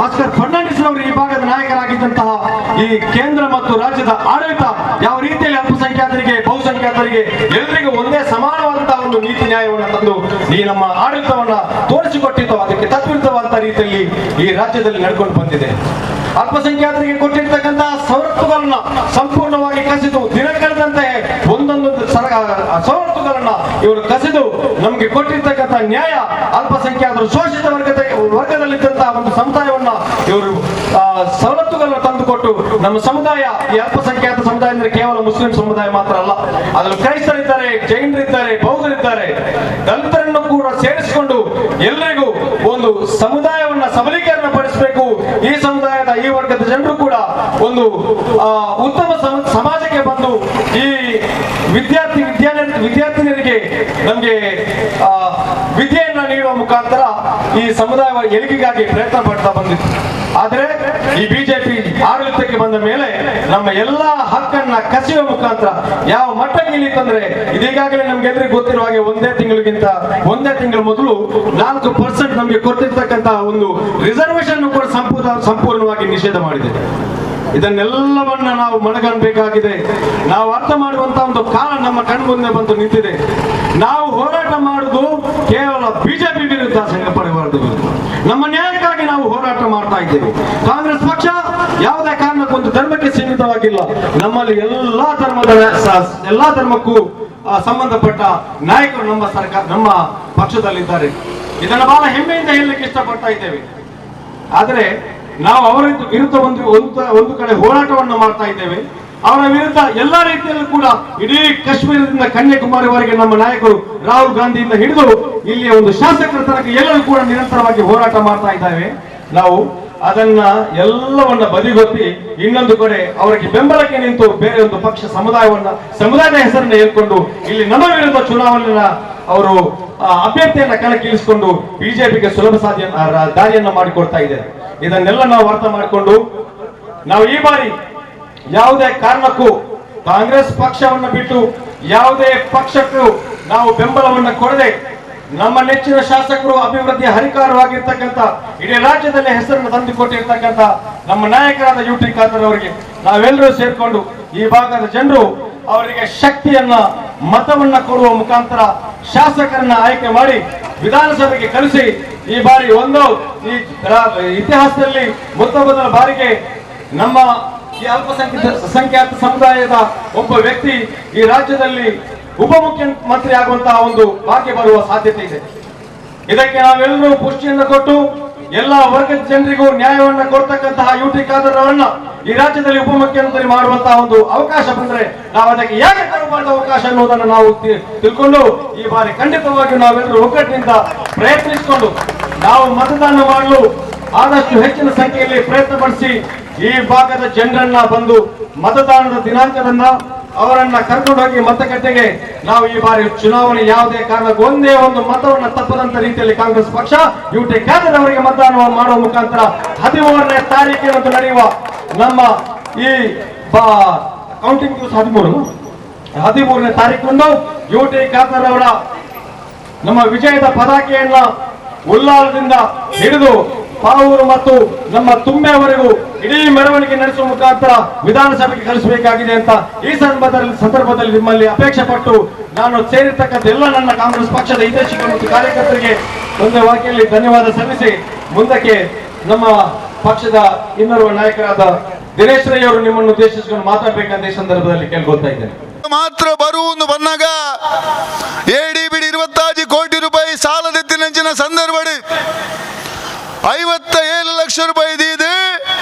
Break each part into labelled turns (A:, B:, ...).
A: ಆಸ್ಕರ್ ಫರ್ನಾಂಡಿಸ್ ಅವರು ಈ ಭಾಗದ ನಾಯಕರಾಗಿದ್ದಂತಹ ಈ ಕೇಂದ್ರ ಮತ್ತು ರಾಜ್ಯದ ಆಡಳಿತ ಯಾವ ರೀತಿಯಲ್ಲಿ ಅಲ್ಪಸಂಖ್ಯಾತರಿಗೆ ಬಹುಸಂಖ್ಯಾತರಿಗೆ ಎಲ್ಲರಿಗೂ ಒಂದೇ ಸಮಾನವಾದಂತಹ ಒಂದು ನೀತಿ ನ್ಯಾಯವನ್ನು ತಂದು ಈ ನಮ್ಮ ಆಡಳಿತವನ್ನ ತೋರಿಸಿಕೊಟ್ಟಿತ್ತು. ಅದಕ್ಕೆ ತದ್ವಿರುದ್ಧವಾದಂತಹ ರೀತಿಯಲ್ಲಿ ಈ ರಾಜ್ಯದಲ್ಲಿ ನಡ್ಕೊಂಡು ಬಂದಿದೆ. ಅಲ್ಪಸಂಖ್ಯಾತರಿಗೆ ಕೊಟ್ಟಿರ್ತಕ್ಕಂತಹ ಸವಲತ್ತುಗಳನ್ನ ಸಂಪೂರ್ಣವಾಗಿ ಕಸಿದು ದಿನ ಕಳೆದಂತೆ ಒಂದೊಂದು ಸವಲತ್ತುಗಳನ್ನ ಇವರು ಕಸಿದು ನಮಗೆ ಕೊಟ್ಟಿರ್ತಕ್ಕಂಥ ನ್ಯಾಯ ಅಲ್ಪಸಂಖ್ಯಾತರು ಶೋಷಿತ ವರ್ಗದಲ್ಲಿದ್ದಂತಹ ಒಂದು ಸಮುದಾಯವನ್ನ ಇವರು ಸವಲತ್ತುಗಳನ್ನ ತಂದುಕೊಟ್ಟು ನಮ್ಮ ಸಮುದಾಯ ಈ ಅಲ್ಪಸಂಖ್ಯಾತ ಸಮುದಾಯ ಅಂದ್ರೆ ಕೇವಲ ಮುಸ್ಲಿಂ ಸಮುದಾಯ ಮಾತ್ರ ಅಲ್ಲ, ಅದರಲ್ಲಿ ಕ್ರೈಸ್ತರಿದ್ದಾರೆ, ಜೈನರಿದ್ದಾರೆ, ಬೌದ್ಧರಿದ್ದಾರೆ, ದಲಿತರನ್ನು ಕೂಡ ಸೇರಿಸಿಕೊಂಡು ಎಲ್ಲರಿಗೂ ಒಂದು ಸಮುದಾಯವನ್ನ ಸಬಲೀಕರಣ ಪಡಿಸಬೇಕು. ಈ ಸಮುದಾಯದ ಈ ವರ್ಗದ ಜನರು ಕೂಡ ಒಂದು ಉತ್ತಮ ಸಮಾಜಕ್ಕೆ ಬಂದು ಈ ವಿದ್ಯಾರ್ಥಿನಿಯರಿಗೆ ನಮಗೆ ವಿದ್ಯೆಯನ್ನ ನೀಡುವ ಮುಖಾಂತರ ಈ ಸಮುದಾಯ ಏಳಿಗೆಗಾಗಿ ಪ್ರಯತ್ನ ಪಡ್ತಾ ಬಂದಿತ್ತು. ಆದ್ರೆ ಈ ಬಿಜೆಪಿ ಆಡಳಿತಕ್ಕೆ ಬಂದ ಮೇಲೆ ನಮ್ಮ ಎಲ್ಲಾ ಹಕ್ಕನ್ನ ಕಸಿಯುವ ಮುಖಾಂತರ ಯಾವ ಮಟ್ಟಕ್ಕೆ ಇಲ್ಲಿತ್ತಂದ್ರೆ ಇದೀಗಾಗಲೇ ನಮ್ಗೆಲ್ಲರಿಗೂ ಗೊತ್ತಿರುವ ಹಾಗೆ ಒಂದೇ ತಿಂಗಳು ಮೊದಲು 4% ನಮಗೆ ಕೊಟ್ಟಿರ್ತಕ್ಕಂತಹ ಒಂದು ರಿಸರ್ವೇಶನ್ ಕೂಡ ಸಂಪೂರ್ಣವಾಗಿ ನಿಷೇಧ ಮಾಡಿದೆ. ಇದನ್ನೆಲ್ಲವನ್ನ ನಾವು ಮನಗಣಬೇಕಾಗಿದೆ. ನಾವು ಅರ್ಥ ಮಾಡುವಂತಹ ಒಂದು ಕಾಲ ನಮ್ಮ ಕಣ್ಮುಂದೆ ಬಂದು ನಿಂತಿದೆ. ನಾವು ಹೋರಾಟ ಮಾಡುವುದು ಕೇವಲ ಬಿಜೆಪಿ ವಿರುದ್ಧ, ಸಂಘ ಪರಿವಾರದ ವಿರುದ್ಧ. ನಮ್ಮ ನ್ಯಾಯಕ್ಕಾಗಿ ನಾವು ಹೋರಾಟ ಮಾಡ್ತಾ ಇದ್ದೇವೆ. ಕಾಂಗ್ರೆಸ್ ಪಕ್ಷ ಯಾವುದೇ ಕಾರಣಕ್ಕೊಂದು ಧರ್ಮಕ್ಕೆ ಸೀಮಿತವಾಗಿಲ್ಲ. ನಮ್ಮಲ್ಲಿ ಎಲ್ಲಾ ಧರ್ಮಕ್ಕೂ ಸಂಬಂಧಪಟ್ಟ ನಾಯಕರು ನಮ್ಮ ಪಕ್ಷದಲ್ಲಿದ್ದಾರೆ. ಇದನ್ನು ಬಹಳ ಹೆಮ್ಮೆಯಿಂದ ಹೇಳಲಿಕ್ಕೆ ಇಷ್ಟಪಡ್ತಾ ಇದ್ದೇವೆ. ಆದರೆ ನಾವು ಅವರ ವಿರುದ್ಧ ಒಂದು ಕಡೆ ಹೋರಾಟವನ್ನು ಮಾಡ್ತಾ ಇದ್ದೇವೆ. ಅವರ ವಿರುದ್ಧ ಎಲ್ಲಾ ರೀತಿಯಲ್ಲೂ ಕೂಡ ಇಡೀ ಕಾಶ್ಮೀರದಿಂದ ಕನ್ಯಾಕುಮಾರಿವರೆಗೆ ನಮ್ಮ ನಾಯಕರು ರಾಹುಲ್ ಗಾಂಧಿಯಿಂದ ಹಿಡಿದು ಇಲ್ಲಿಯ ಒಂದು ಶಾಸಕರ ತನಕ ಎಲ್ಲರೂ ಕೂಡ ನಿರಂತರವಾಗಿ ಹೋರಾಟ ಮಾಡ್ತಾ ಇದ್ದಾವೆ. ನಾವು ಅದನ್ನ ಎಲ್ಲವನ್ನ ಬದಿಗೊತ್ತಿ ಇನ್ನೊಂದು ಕಡೆ ಅವರಿಗೆ ಬೆಂಬಲಕ್ಕೆ ನಿಂತು ಬೇರೆ ಒಂದು ಪಕ್ಷ ಸಮುದಾಯದ ಹೆಸರನ್ನ ಹೇಳ್ಕೊಂಡು ಇಲ್ಲಿ ನಮ್ಮ ವಿರುದ್ಧ ಚುನಾವಣೆಯ ಅವರು ಅಭ್ಯರ್ಥಿಯನ್ನ ಕಣಕ್ಕಿಳಿಸಿಕೊಂಡು ಬಿಜೆಪಿಗೆ ಸುಲಭ ದಾರಿಯನ್ನ ಮಾಡಿಕೊಡ್ತಾ ಇದೆ. ಇದನ್ನೆಲ್ಲ ನಾವು ಅರ್ಥ ಮಾಡಿಕೊಂಡು ನಾವು ಈ ಬಾರಿ ಯಾವುದೇ ಕಾರಣಕ್ಕೂ ಕಾಂಗ್ರೆಸ್ ಪಕ್ಷವನ್ನು ಬಿಟ್ಟು ಯಾವುದೇ ಪಕ್ಷಕ್ಕೂ ನಾವು ಬೆಂಬಲವನ್ನು ಕೊಡದೆ ನಮ್ಮ ನೆಚ್ಚಿನ ಶಾಸಕರು ಅಭಿವೃದ್ಧಿಯ ಹರಿಕಾರವಾಗಿರ್ತಕ್ಕಂಥ ಇಡೀ ರಾಜ್ಯದಲ್ಲಿ ಹೆಸರನ್ನು ತಂದುಕೊಟ್ಟಿರ್ತಕ್ಕಂಥ ನಮ್ಮ ನಾಯಕರಾದ ಯು ಟಿ ಖಾದರ್ ಅವರಿಗೆ ನಾವೆಲ್ಲರೂ ಸೇರ್ಕೊಂಡು ಈ ಭಾಗದ ಜನರು ಅವರಿಗೆ ಶಕ್ತಿಯನ್ನ ಮತವನ್ನ ಕೊಡುವ ಮುಖಾಂತರ ಶಾಸಕರನ್ನ ಆಯ್ಕೆ ಮಾಡಿ ವಿಧಾನಸಭೆಗೆ ಕಳಿಸಿ ಈ ಬಾರಿ ಈ ಇತಿಹಾಸದಲ್ಲಿ ಮೊದಲ ಬಾರಿಗೆ ನಮ್ಮ ಈ ಅಲ್ಪಸಂಖ್ಯಾತ ಸಮುದಾಯದ ಒಬ್ಬ ವ್ಯಕ್ತಿ ಈ ರಾಜ್ಯದಲ್ಲಿ ಉಪಮುಖ್ಯಮಂತ್ರಿ ಆಗುವಂತಹ ಒಂದು ಭಾಗ್ಯ ಬರುವ ಸಾಧ್ಯತೆ ಇದೆ. ಇದಕ್ಕೆ ನಾವೆಲ್ಲರೂ ಪುಷ್ಟಿಯನ್ನು ಕೊಟ್ಟು ಎಲ್ಲ ವರ್ಗದ ಜನರಿಗೂ ನ್ಯಾಯವನ್ನು ಕೊಡ್ತಕ್ಕಂತಹ ಯು ಟಿ ಖಾದರ್ ಅವರನ್ನ ಈ ರಾಜ್ಯದಲ್ಲಿ ಉಪಮುಖ್ಯಮಂತ್ರಿ ಮಾಡುವಂತಹ ಒಂದು ಅವಕಾಶ ಬಂದ್ರೆ ನಾವು ಅದಕ್ಕೆ ಯಾಕೆ ಕೊಡಬಾರದು ಅವಕಾಶ ಅನ್ನೋದನ್ನು ನಾವು ತಿಳ್ಕೊಂಡು ಈ ಬಾರಿ ಖಂಡಿತವಾಗಿಯೂ ನಾವೆಲ್ಲರೂ ಒಗ್ಗಟ್ಟಿನಿಂದ ಪ್ರಯತ್ನಿಸಿಕೊಂಡು ನಾವು ಮತದಾನ ಮಾಡಲು ಆದಷ್ಟು ಹೆಚ್ಚಿನ ಸಂಖ್ಯೆಯಲ್ಲಿ ಪ್ರಯತ್ನ ಪಡಿಸಿ ಈ ಭಾಗದ ಜನರನ್ನ ಬಂದು ಮತದಾನದ ದಿನಾಂಕದನ್ನ ಅವರನ್ನ ಕರ್ಕೊಂಡು ಹೋಗಿ ಮತಗಟ್ಟೆಗೆ ನಾವು ಈ ಬಾರಿ ಚುನಾವಣೆ ಯಾವುದೇ ಕಾರಣಕ್ಕೂ ಒಂದೇ ಒಂದು ಮತವನ್ನ ತಪ್ಪದಂತ ರೀತಿಯಲ್ಲಿ ಕಾಂಗ್ರೆಸ್ ಪಕ್ಷ ಯು ಟಿ ಖಾದರ್ ಅವರಿಗೆ ಮತದಾನ ಮಾಡುವ ಮುಖಾಂತರ 13ನೇ ತಾರೀಕಿನಂದು ನಡೆಯುವ ನಮ್ಮ ಈ ಕೌಂಟಿಂಗ್ ದಿವಸ 13ನೇ ತಾರೀಕು ಯು ಟಿ ಖಾದರ್ ಅವರ ನಮ್ಮ ವಿಜಯದ ಪತಾಕೆಯನ್ನ ಉಲ್ಲಾಸದಿಂದ ಹಿಡಿದು ಪಾವೂರು ಮತ್ತು ನಮ್ಮ ತುಂಬೆವರೆಗೂ ಇಡೀ ಮೆರವಣಿಗೆ ನಡೆಸುವ ಮುಖಾಂತರ ವಿಧಾನಸಭೆಗೆ ಕಳಿಸಬೇಕಾಗಿದೆ ಅಂತ ಈ ಸಂದರ್ಭದಲ್ಲಿ ನಿಮ್ಮಲ್ಲಿ ಅಪೇಕ್ಷೆ ಪಟ್ಟು ನಾನು ಸೇರಿರ್ತಕ್ಕಂಥ ಎಲ್ಲ ನನ್ನ ಕಾಂಗ್ರೆಸ್ ಪಕ್ಷದ ಹಿತೈಷಿಗಳು ಮತ್ತು ಕಾರ್ಯಕರ್ತರಿಗೆ ಒಂದೇ ವಾಕ್ಯದಲ್ಲಿ ಧನ್ಯವಾದ ಸಲ್ಲಿಸಿ ಮುಂದಕ್ಕೆ ನಮ್ಮ ಪಕ್ಷದ ಇನ್ನೋರ್ವ ನಾಯಕರಾದ ದಿನೇಶ್ ರೈ ಅವರು ನಿಮ್ಮನ್ನು ಉದ್ದೇಶಿಸಿಕೊಂಡು ಮಾತಾಡಬೇಕಂತ ಈ ಸಂದರ್ಭದಲ್ಲಿ ಕೇಳ್ಕೊಳ್ತಾ ಇದ್ದೇನೆ.
B: ಮಾತ್ರ ಬರುವುದು ಬಂದಾಗ ADBD 25 ಕೋಟಿ ರೂಪಾಯಿ ಸಾಲದೆತ್ತಿನಂಚಿನ ಸಂದರ್ಭ 57 ಲಕ್ಷ ರೂಪಾಯಿ ಇದೆ.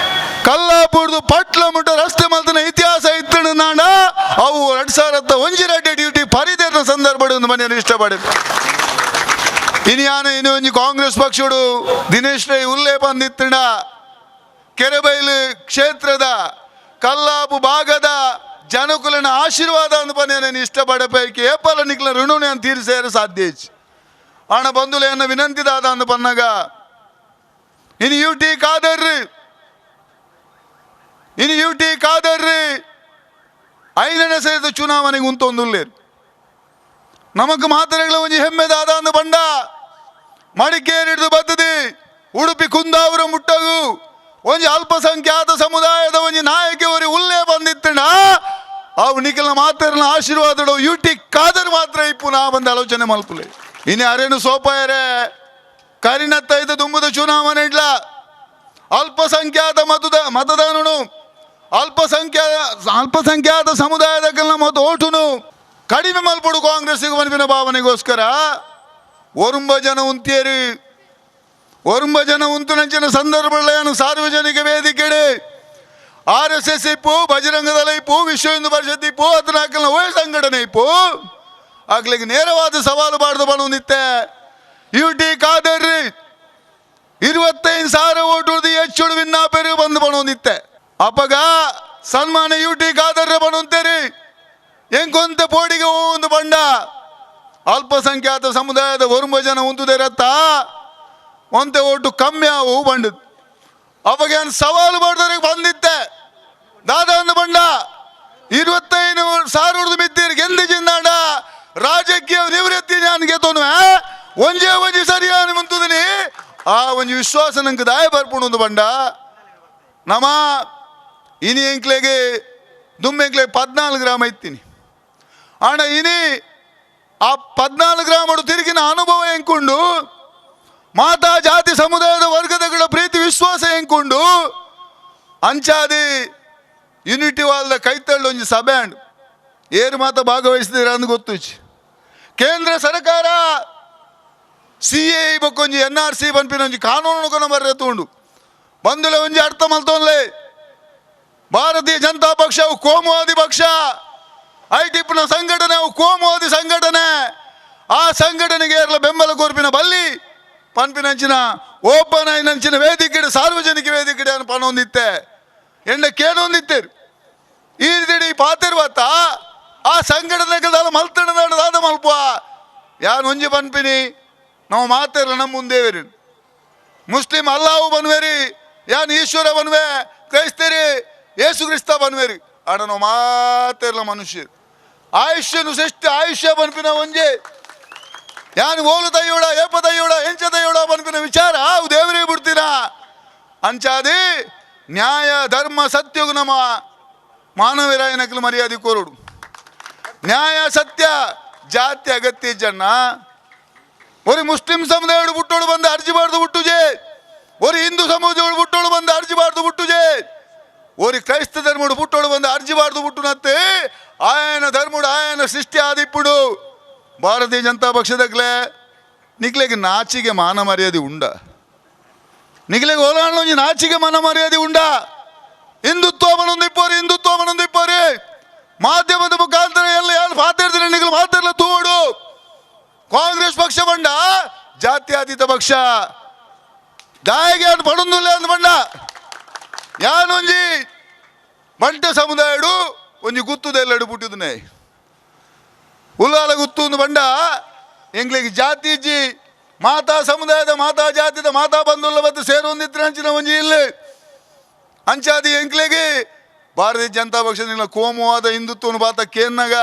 B: ಕಲ್ಲಾಪುರದು ಪಟ್ಲ ಮುಟ್ಟ ರಸ್ತೆ ಮಲ್ತನ ಇತಿಹಾಸ ಇತ್ತು ನಾಡ ಅವು 2001 ಡ್ಯೂಟಿ ಪರಿದೇತ ಸಂದರ್ಭ ಒಂದು ಮನೆಯನ್ನು ಇಷ್ಟಪಡೆ ಇನ್ನು ಒಂದು ಕಾಂಗ್ರೆಸ್ ಪಕ್ಷಡು ದಿನೇಶ್ ರೈ ಉಲ್ಲೇಪ ಅಂದಿತ್ತಂಡ ಕೆರೆಬೈಲು ಕ್ಷೇತ್ರದ ಕಲ್ಲಾಪು ಭಾಗದ ಜನಕುಲನ ಆಶೀರ್ವಾದ ಅಂದ ಪನ್ನೇನು ಇಷ್ಟಪಡ ಪೈಕಿ ಏಪಲ ನಿಕ್ಲ ಋಣನೆ ಅಂತ ತೀರಿಸೇರ ಸಾಧ್ಯ ಹಣ ಬಂಧುಲೆಯನ್ನು ವಿನಂತಿದಾದ ಅಂದ ಪನ್ನಾಗ ಇನ್ನು ಯು ಟಿ ಖಾದರ್ ಐದನೇ ಸೇರಿದ ಚುನಾವಣೆಗೆ ಉಂತೊಂದುಲ್ಲೇರು ನಮಕ್ ಮಾತ್ರೆಗಳ ಒಂಜಿ ಹೆಮ್ಮೆದಾದ ಅಂದು ಬಂಡ ಮಡಿಕೇರಿ ಹಿಡಿದು ಬದ್ದದಿ ಉಡುಪಿ ಕುಂದಾವರ ಮುಟ್ಟಗು ಒಂಜಿ ಅಲ್ಪಸಂಖ್ಯಾತ ಸಮುದಾಯದ ಒಂಜಿ ನಾಯಕಿ ಅವರಿ ಉಲ್ಲೇ ಬಂದಿತ್ತಣ್ಣ ಅವು ನಿಖಿಲ್ನ ಮಾತರ್ನ ಆಶೀರ್ವಾದ ಯುಟಿ ಕಾದರ್ ಮಾತ್ರ ಇಪ್ಪು ನಾ ಬಂದ ಆಲೋಚನೆ ಮಲ್ಪುಲೆ ಇನ್ನು ಅರೇನು ಸೋಪಾಯರೆ ಕರಿನತ್ತೈದ ದುಂಬುದ ಚುನಾವಣೆ ಇಡ್ಲ ಅಲ್ಪಸಂಖ್ಯಾತ ಮತದಾನನು ಅಲ್ಪಸಂಖ್ಯಾತ ಸಮುದಾಯದ ಮತ ಓಟುನು ಕಡಿಮೆ ಮಲ್ಪಡು ಕಾಂಗ್ರೆಸ್ಗೆ ಮನಪಿನ ಭಾವನೆಗೋಸ್ಕರ ಒರುಂಬ ಜನ ಉಂತಿಯರು ಒರುಂಬ ಜನ ಉಂತು ನಂಚಿನ ಸಂದರ್ಭಗಳನ್ನು ಸಾರ್ವಜನಿಕ ವೇದಿಕೆಡೆ RSS ಇಪ್ಪು ಬಜರಂಗ ದಳ ಇಪ್ಪು ವಿಶ್ವ ಹಿಂದೂ ಪರಿಷತ್ ಇಪ್ಪು ಅದನ್ನ ಓ ಸಂಘಟನೆ ಇಪ್ಪು ಆಗ್ಲಿಕ್ಕೆ ನೇರವಾದ ಸವಾಲು ಬಾರ್ದು ಬಂದಿತ್ತೆ ಯುಟಿ ಕಾದರ್ 25,000 ಓಟುಳ್ದು ಹೆಚ್ಚು ವಿನ್ನಾಪೇರು ಬಂದು ಬಂದಿತ್ತೆ ಅಪ್ಪಗ ಸನ್ಮಾನ ಯುಟಿ ಕಾದರ್ ಬಂತೇರಿ ಎಂಕೊಂತ ಪೋಡಿಗೆ ಒಂದು ಬಂಡ ಅಲ್ಪಸಂಖ್ಯಾತ ಸಮುದಾಯದ ಒರುಂಬ ಜನ ಉಂತುದೇ ರತ್ತ ಒಂತೆ ಓಟು ಕಮ್ಮಿ ಅವು ಬಂಡದ್ ಅವಾಗ ಏನು ಸವಾಲು ಮಾಡಿದವ್ರಿಗೆ ಬಂದಿತ್ತೆ ದಾದ ಒಂದು ಬಂಡ 25,000 ಮಿತ್ತಿರ್ ಗೆಂದು ಜಿಂದಾಡ ರಾಜಕೀಯ ನಿವೃತ್ತಿ ನಾನು ಗೆತ್ತೋನು ಒಂಜಿ ಸರಿಯಾಗಿ ಮುಂತುದಿನಿ ಆ ಒಂಜಿ ವಿಶ್ವಾಸ ನಂಗೆ ದಾಯ ಬರ್ಪುಣ ಒಂದು ಬಂಡ ನಮ್ಮ ಇನಿ ಎಂಕ್ಲೆಗೆ ದುಮ್ಮೆಂಕ್ಲೆಗೆ 14 ಗ್ರಾಮ ಇತ್ತೀನಿ ಆಣ ಇನಿ ಆ 14 ಗ್ರಾಮ ತಿರುಗಿನ ಅನುಭವ ಎಂಕೊಂಡು ಮಾತಾ ಜಾತಿ ಸಮುದಾಯದ ವರ್ಗದಗಳ ಪ್ರೀತಿ ವಿಶ್ವಾಸ ಎಂಕೊಂಡು ಅಂಚಾದಿ ಯೂನಿಟಿ ವಾಲ್ದ ಕೈತಳ್ಳು ಒಂಜಿ ಸಭೆ ಅಂಡು ಏರು ಮಾತ ಭಾಗವಹಿಸಿದ್ದೀರ ಅಂದ್ ಗೊತ್ತು ಕೇಂದ್ರ ಸರ್ಕಾರ CA ಬಕ್ಕೊಂಜಿ NRC ಪನ್ಪಿನ ಒಂಜಿ ಕಾನೂನು ಕೊನ ಬರ್ರೆ ತಗೊಂಡು ಬಂದುಲೆ ಒಂಜಿ ಅರ್ಥ ಮಲ್ತೋನ್ಲೆ ಭಾರತೀಯ ಜನತಾ ಪಕ್ಷ ಅವು ಕೋಮುವಾದಿ ಪಕ್ಷ ಐಟಿಪ್ನ ಸಂಘಟನೆ ಅವು ಕೋಮುವಾದಿ ಸಂಘಟನೆ ಆ ಸಂಘಟನೆಗೆ ಏರ್ಲ ಬೆಂಬಲ ಕೋರ್ಪಿನ ಬಲ್ಲಿ ಪನ್ಪಿನಂಚಿನ ಓಪನ್ ಐನಂಚಿನ ವೇದಿಕೆ ಸಾರ್ವಜನಿಕ ವೇದಿಕೆ ಪಣ ಹೊಂದಿತ್ತೆ ಎಂಡ ಕೇನು ಹೊಂದಿತ್ತೇರು ಈ ರೀತಿ ಪಾತಿರ್ವತ್ತ ಆ ಸಂಘಟನೆಗಳ ಮಲ್ತಣದಾದ ಮಲ್ಪ ಯಾರು ಒಂಜಿ ಪನ್ಪಿನಿ ನಾವು ಮಾತಿರಲ್ಲ ನಮ್ಮ ಮುಂದೇವೇರಿ ಮುಸ್ಲಿಂ ಅಲ್ಲಾವು ಬನ್ವೇರಿ ಯಾನ್ ಈಶ್ವರ ಬನ್ವೆ ಕ್ರೈಸ್ತರಿ ಯೇಸು ಕ್ರಿಸ್ತ ಬನ್ವೇರಿ ಆಡ ನಾವು ಮಾತಿರಲ್ಲ ಮನುಷ್ಯರು ಆಯುಷ್ಯನು ಸೃಷ್ಟಿ ಆಯುಷ್ಯ ಪನ್ಪಿನ ಒಂಜೆ ಯಾನ್ ಓಲು ತಯ್ಯೋಡ ಏಪ ತಯ್ಯೋಡ ಎಂಚ ತಯ್ಯೋಡ ಪನ್ಪಿನ ವಿಚಾರ ಅವು ದೇವರಿಗೆ ಬಿಡ್ತೀರ ಅಂಚಾದಿ ನ್ಯಾಯ ಧರ್ಮ ಸತ್ಯಗು ನಮ್ಮ ಮಾನವರಾಯನಕಲು ಮರ್ಯಾದೆ ಕೋರುಡು ನ್ಯಾಯ ಸತ್ಯ ಜಾತಿ ಅಗತ್ಯ ಜನ್ನ ஒரு ಮುಸ್ಲಿಂ ಸಮುದಾಯಗಳು ಬಿಟ್ಟೋಳು ಬಂದು ಅರ್ಜಿ ಬಾರ್ದು ಬಿಟ್ಟುಜೆ ஒரு ಹಿಂದೂ ಸಮುದಾಯಗಳು ಬಿಟ್ಟೋಳು ಬಂದು ಅರ್ಜಿ ಬಾರ್ದು ಬಿಟ್ಟುಜೆ ஒரு ಕ್ರೈಸ್ತ ಧರ್ಮಡು ಬಿಟ್ಟೋಳು ಬಂದು ಅರ್ಜಿ ಬಾರ್ದು ಬಿಟ್ಟುನತ್ತೆ ಆಯನ ಧರ್ಮಡು ಆಯನ ಸೃಷ್ಟಿ ಆದಿಪ್ಪುಡು ಭಾರತೀಯ ಜನತಾ ಪಕ್ಷದಕ್ಲೆ ನಿಕ್ಲೆಗೆ ನಾಚಿಗೆ ಮಾನ ಮರ್ಯಾದೆ ಉಂಡ ನಿಕ್ಲೆಗೆ ಓಲಾಣ ನಾಚಿಗೆ ಮಾನ ಮರ್ಯಾದೆ ಉಂಡ ಹಿಂದುತ್ವ ಮನೊಂದಿಪ್ಪೋರಿ ಮಾಧ್ಯಮದ ಮುಖಾಂತರ ಎಲ್ಲ ಯಾರು ಮಾತಾಡ್ತಾರೆ ನಿಗಳು ಮಾತಾಡಲ ತೂಡು ಕಾಂಗ್ರೆಸ್ ಪಕ್ಷ ಬಂಡ ಜಾತ್ಯತೀತ ಪಕ್ಷ ದಾಯಿಗೆ ಯಾರು ಪಡೊಂದಿಲ್ಲ ಅಂದ್ ಬಂಡ ಯಾನೊಂಜಿ ಬಂಟ ಸಮುದಾಯಡು ಒಂಜಿ ಗುತ್ತುದೆಲ್ಲಡು ಬಿಟ್ಟಿದ್ದನೆ ಉಲ್ಲಾಲ ಗುತ್ತು ಒಂದು ಬಂಡ ಎಂಗ್ಲಿಗೆ ಜಾತಿ ಇಜ್ಜಿ ಮಾತಾ ಸಮುದಾಯದ ಮಾತಾ ಜಾತಿದ ಮಾತಾ ಬಂಧುಲ್ಲ ಬತ್ತು ಸೇರೊಂದಿತ್ರ ಅಂಚಿನ ಒಂಜಿ ಇಲ್ಲಿ ಅಂಚಾದಿ ಎಂಕ್ಲೆಗೆ ಭಾರತೀಯ ಜನತಾ ಪಕ್ಷ ಕೋಮುವಾದ ಹಿಂದುತ್ವನು ಬಾತ ಕೇನ್ನಾಗ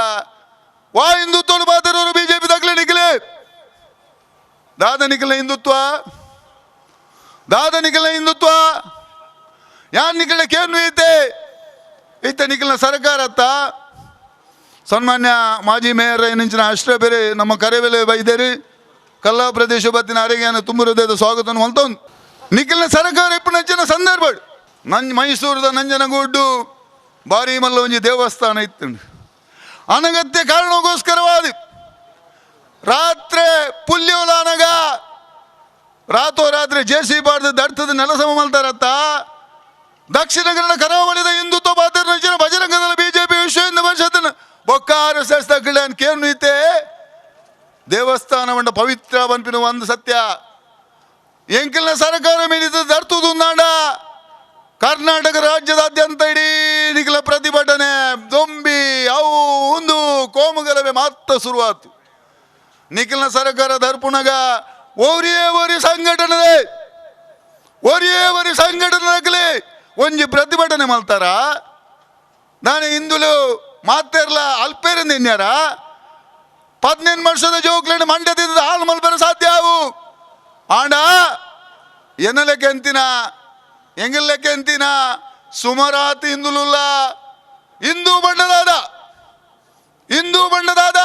B: ವಾ ಹಿಂದುತ್ವನು ಬಾತಿರೋರು ಬಿಜೆಪಿ ತಗ್ಲೆ ನಿಖಲೆ ದಾದ ನಿಖಲ ಹಿಂದುತ್ವ ಯಾನ್ ನಿಖಲ ಕೇನು ಈತ ನಿಖಲ್ನ ಸರ್ಕಾರ ಅತ್ತ ಸನ್ಮಾನ್ಯ ಮಾಜಿ ಮೇಯರ್ ಏನಂಚಿನ ಅಷ್ಟೇ ಬೇರೆ ನಮ್ಮ ಕರೆವೆಲೆ ಬೈದೇರಿ ಕಲ್ಲಾ ಪ್ರದೇಶ ಬತ್ತಿನ ಅರೆಗೆಯನ್ನು ತುಂಬ ಹೃದಯದ ಸ್ವಾಗತವನ್ನು ಹೊಲ್ತೊಂದು ನಿಖಲ್ನ ಸರ್ಕಾರ ಇಪ್ಪನಂಚಿನ ಸಂದರ್ಭ ಮೈಸೂರದ ನಂಜನಗೂಡು ಬಾರಿ ಮಲ್ಲ ಒಂಜಿ ದೇವಸ್ಥಾನ ಇತ್ತು ಅನಗತ್ಯ ಕಾರಣಗೋಸ್ಕರವಾದಿ ರಾತ್ರಿ ಪುಲ್ಯೋಲಾನಗ ರಾತ್ರೋರಾತ್ರಿ JCB ಬಾರ್ದು ದರ್ತದ ನೆಲಸಮ ಮಲ್ತಾರತ್ತ ದಕ್ಷಿಣ ಕನ್ನಡ ಕರಾವಳಿದ ಹಿಂದುತ್ವ ಬಾತಿರ ಬಜರಂಗದಳ ಬಿಜೆಪಿ ವಿಶ್ವ ಹಿಂದೂ ಪರಿಷತ್ತಿನ ಬೊಕ್ಕ RSS ತಗ್ಗಿಳ ಕೇನು ಐತೆ ದೇವಸ್ಥಾನ ಪವಿತ್ರ ಬನ್ಪಿನ ಒಂದು ಸತ್ಯ ಎಂಕಿಲ್ನ ಸರ್ಕಾರ ಮೇಲಿದ್ದ ದರ್ತುದು ನಾಡ ಕರ್ನಾಟಕ ರಾಜ್ಯದಾದ್ಯಂತ ಇಡೀ ನಿಖಲ ಪ್ರತಿಭಟನೆ ದೊಂಬಿ ಅವು ಒಂದು ಕೋಮುಗಲಭೆ ಮಾತ್ರ ಶುರುವಾತು ನಿಖಿಲ್ನ ಸರ್ಕಾರ ದರ್ಪುಣಗ ಒರಿ ಸಂಘಟನೆ ಒಂಜಿ ಪ್ರತಿಭಟನೆ ಮಲ್ತಾರ ನಾನು ಹಿಂದುಲು ಮಾತೇರ್ಲ ಅಲ್ಪೇರಿಂದ ಎನ್ಯಾರ 18 ವರ್ಷದ ಜೋಕ್ಲೆಂಡ್ ಮಂಡ್ಯದಿಂದ ಹಾಳು ಮಲ್ಪೇರ ಸಾಧ್ಯ ಅವು ಆಂಡ ಎನ್ನ ಲೆಕ್ಕ ಎಂತಿನ ಎಂಗಲ್ ಲೆಕ್ಕ ಎಂತಿನ ಸುಮರಾತ್ ಹಿಂದುಲುಲ್ಲ ಹಿಂದೂ ಬಣ್ಣದಾದ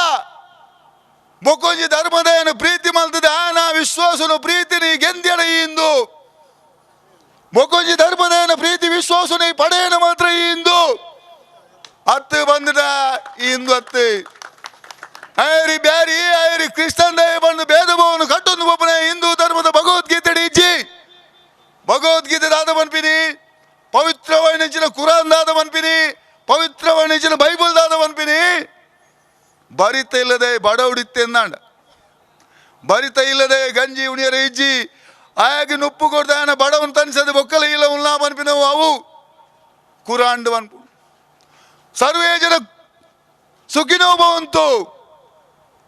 B: ಬೊಕ್ಕೊಂಜಿ ಧರ್ಮದ ಏನು ಪ್ರೀತಿ ಮಲ್ತದೆ ಆನ ವಿಶ್ವಾಸನು ಪ್ರೀತಿ ನೀ ಗೆಂದ್ಯಡ ಈ ಹಿಂದೂ ಬೊಕ್ಕೊಂಜಿ ಧರ್ಮದ ಏನು ಪ್ರೀತಿ ವಿಶ್ವಾಸ ನೀ ಪಡೆಯನ ಮಾತ್ರ ಈ ಹಿಂದೂ ಹತ್ತು ಬಂದಿದ ಈ ಹಿಂದೂ ಹತ್ತು ಐರಿ ಬ್ಯಾರಿ ಐರಿ ಕ್ರಿಸ್ತನ್ ದಯ ಬಂದು ಭೇದ ಭಾವನು ಕಟ್ಟೊಂದು ಒಬ್ಬನೇ ಹಿಂದೂ ಧರ್ಮದ ಭಗವದ್ಗೀತೆ ಇಜ್ಜಿ ಭಗವದ್ಗೀತೆ ದಾದ ಬನ್ಪಿನಿ ಪವಿತ್ರವಾಣಿಂಚಿನ ಕುರಾನ್ ದಾದ ಬನ್ಪಿನಿ ಪವಿತ್ರವಾಣಿಂಚಿನ ಬೈಬಲ್ ದಾದ ಬನ್ಪಿನಿ ಬರಿತ ಇಲ್ಲದೆ ಬಡ ಉಡಿತ್ತೆ ಅಂದಾಂಡ ಬರಿತ ಇಲ್ಲದೆ ಗಂಜಿ ಉಣಿಯರ ಇಜ್ಜಿ ಆಯಾಗಿ ನುಪ್ಪು ಕೊಡ್ದಾನ ಬಡವನ್ ತನಿಸದೆ ಬೊಕ್ಕಲ ಇಲ್ಲ ಉಲ್ಲಾ ಬನ್ಪಿನವು ಅವು ಕುರಾಂಡ್ ಬನ್ಪು ಸರ್ವೇ ಜನ ಸುಖಿನೋ ಭವಂತು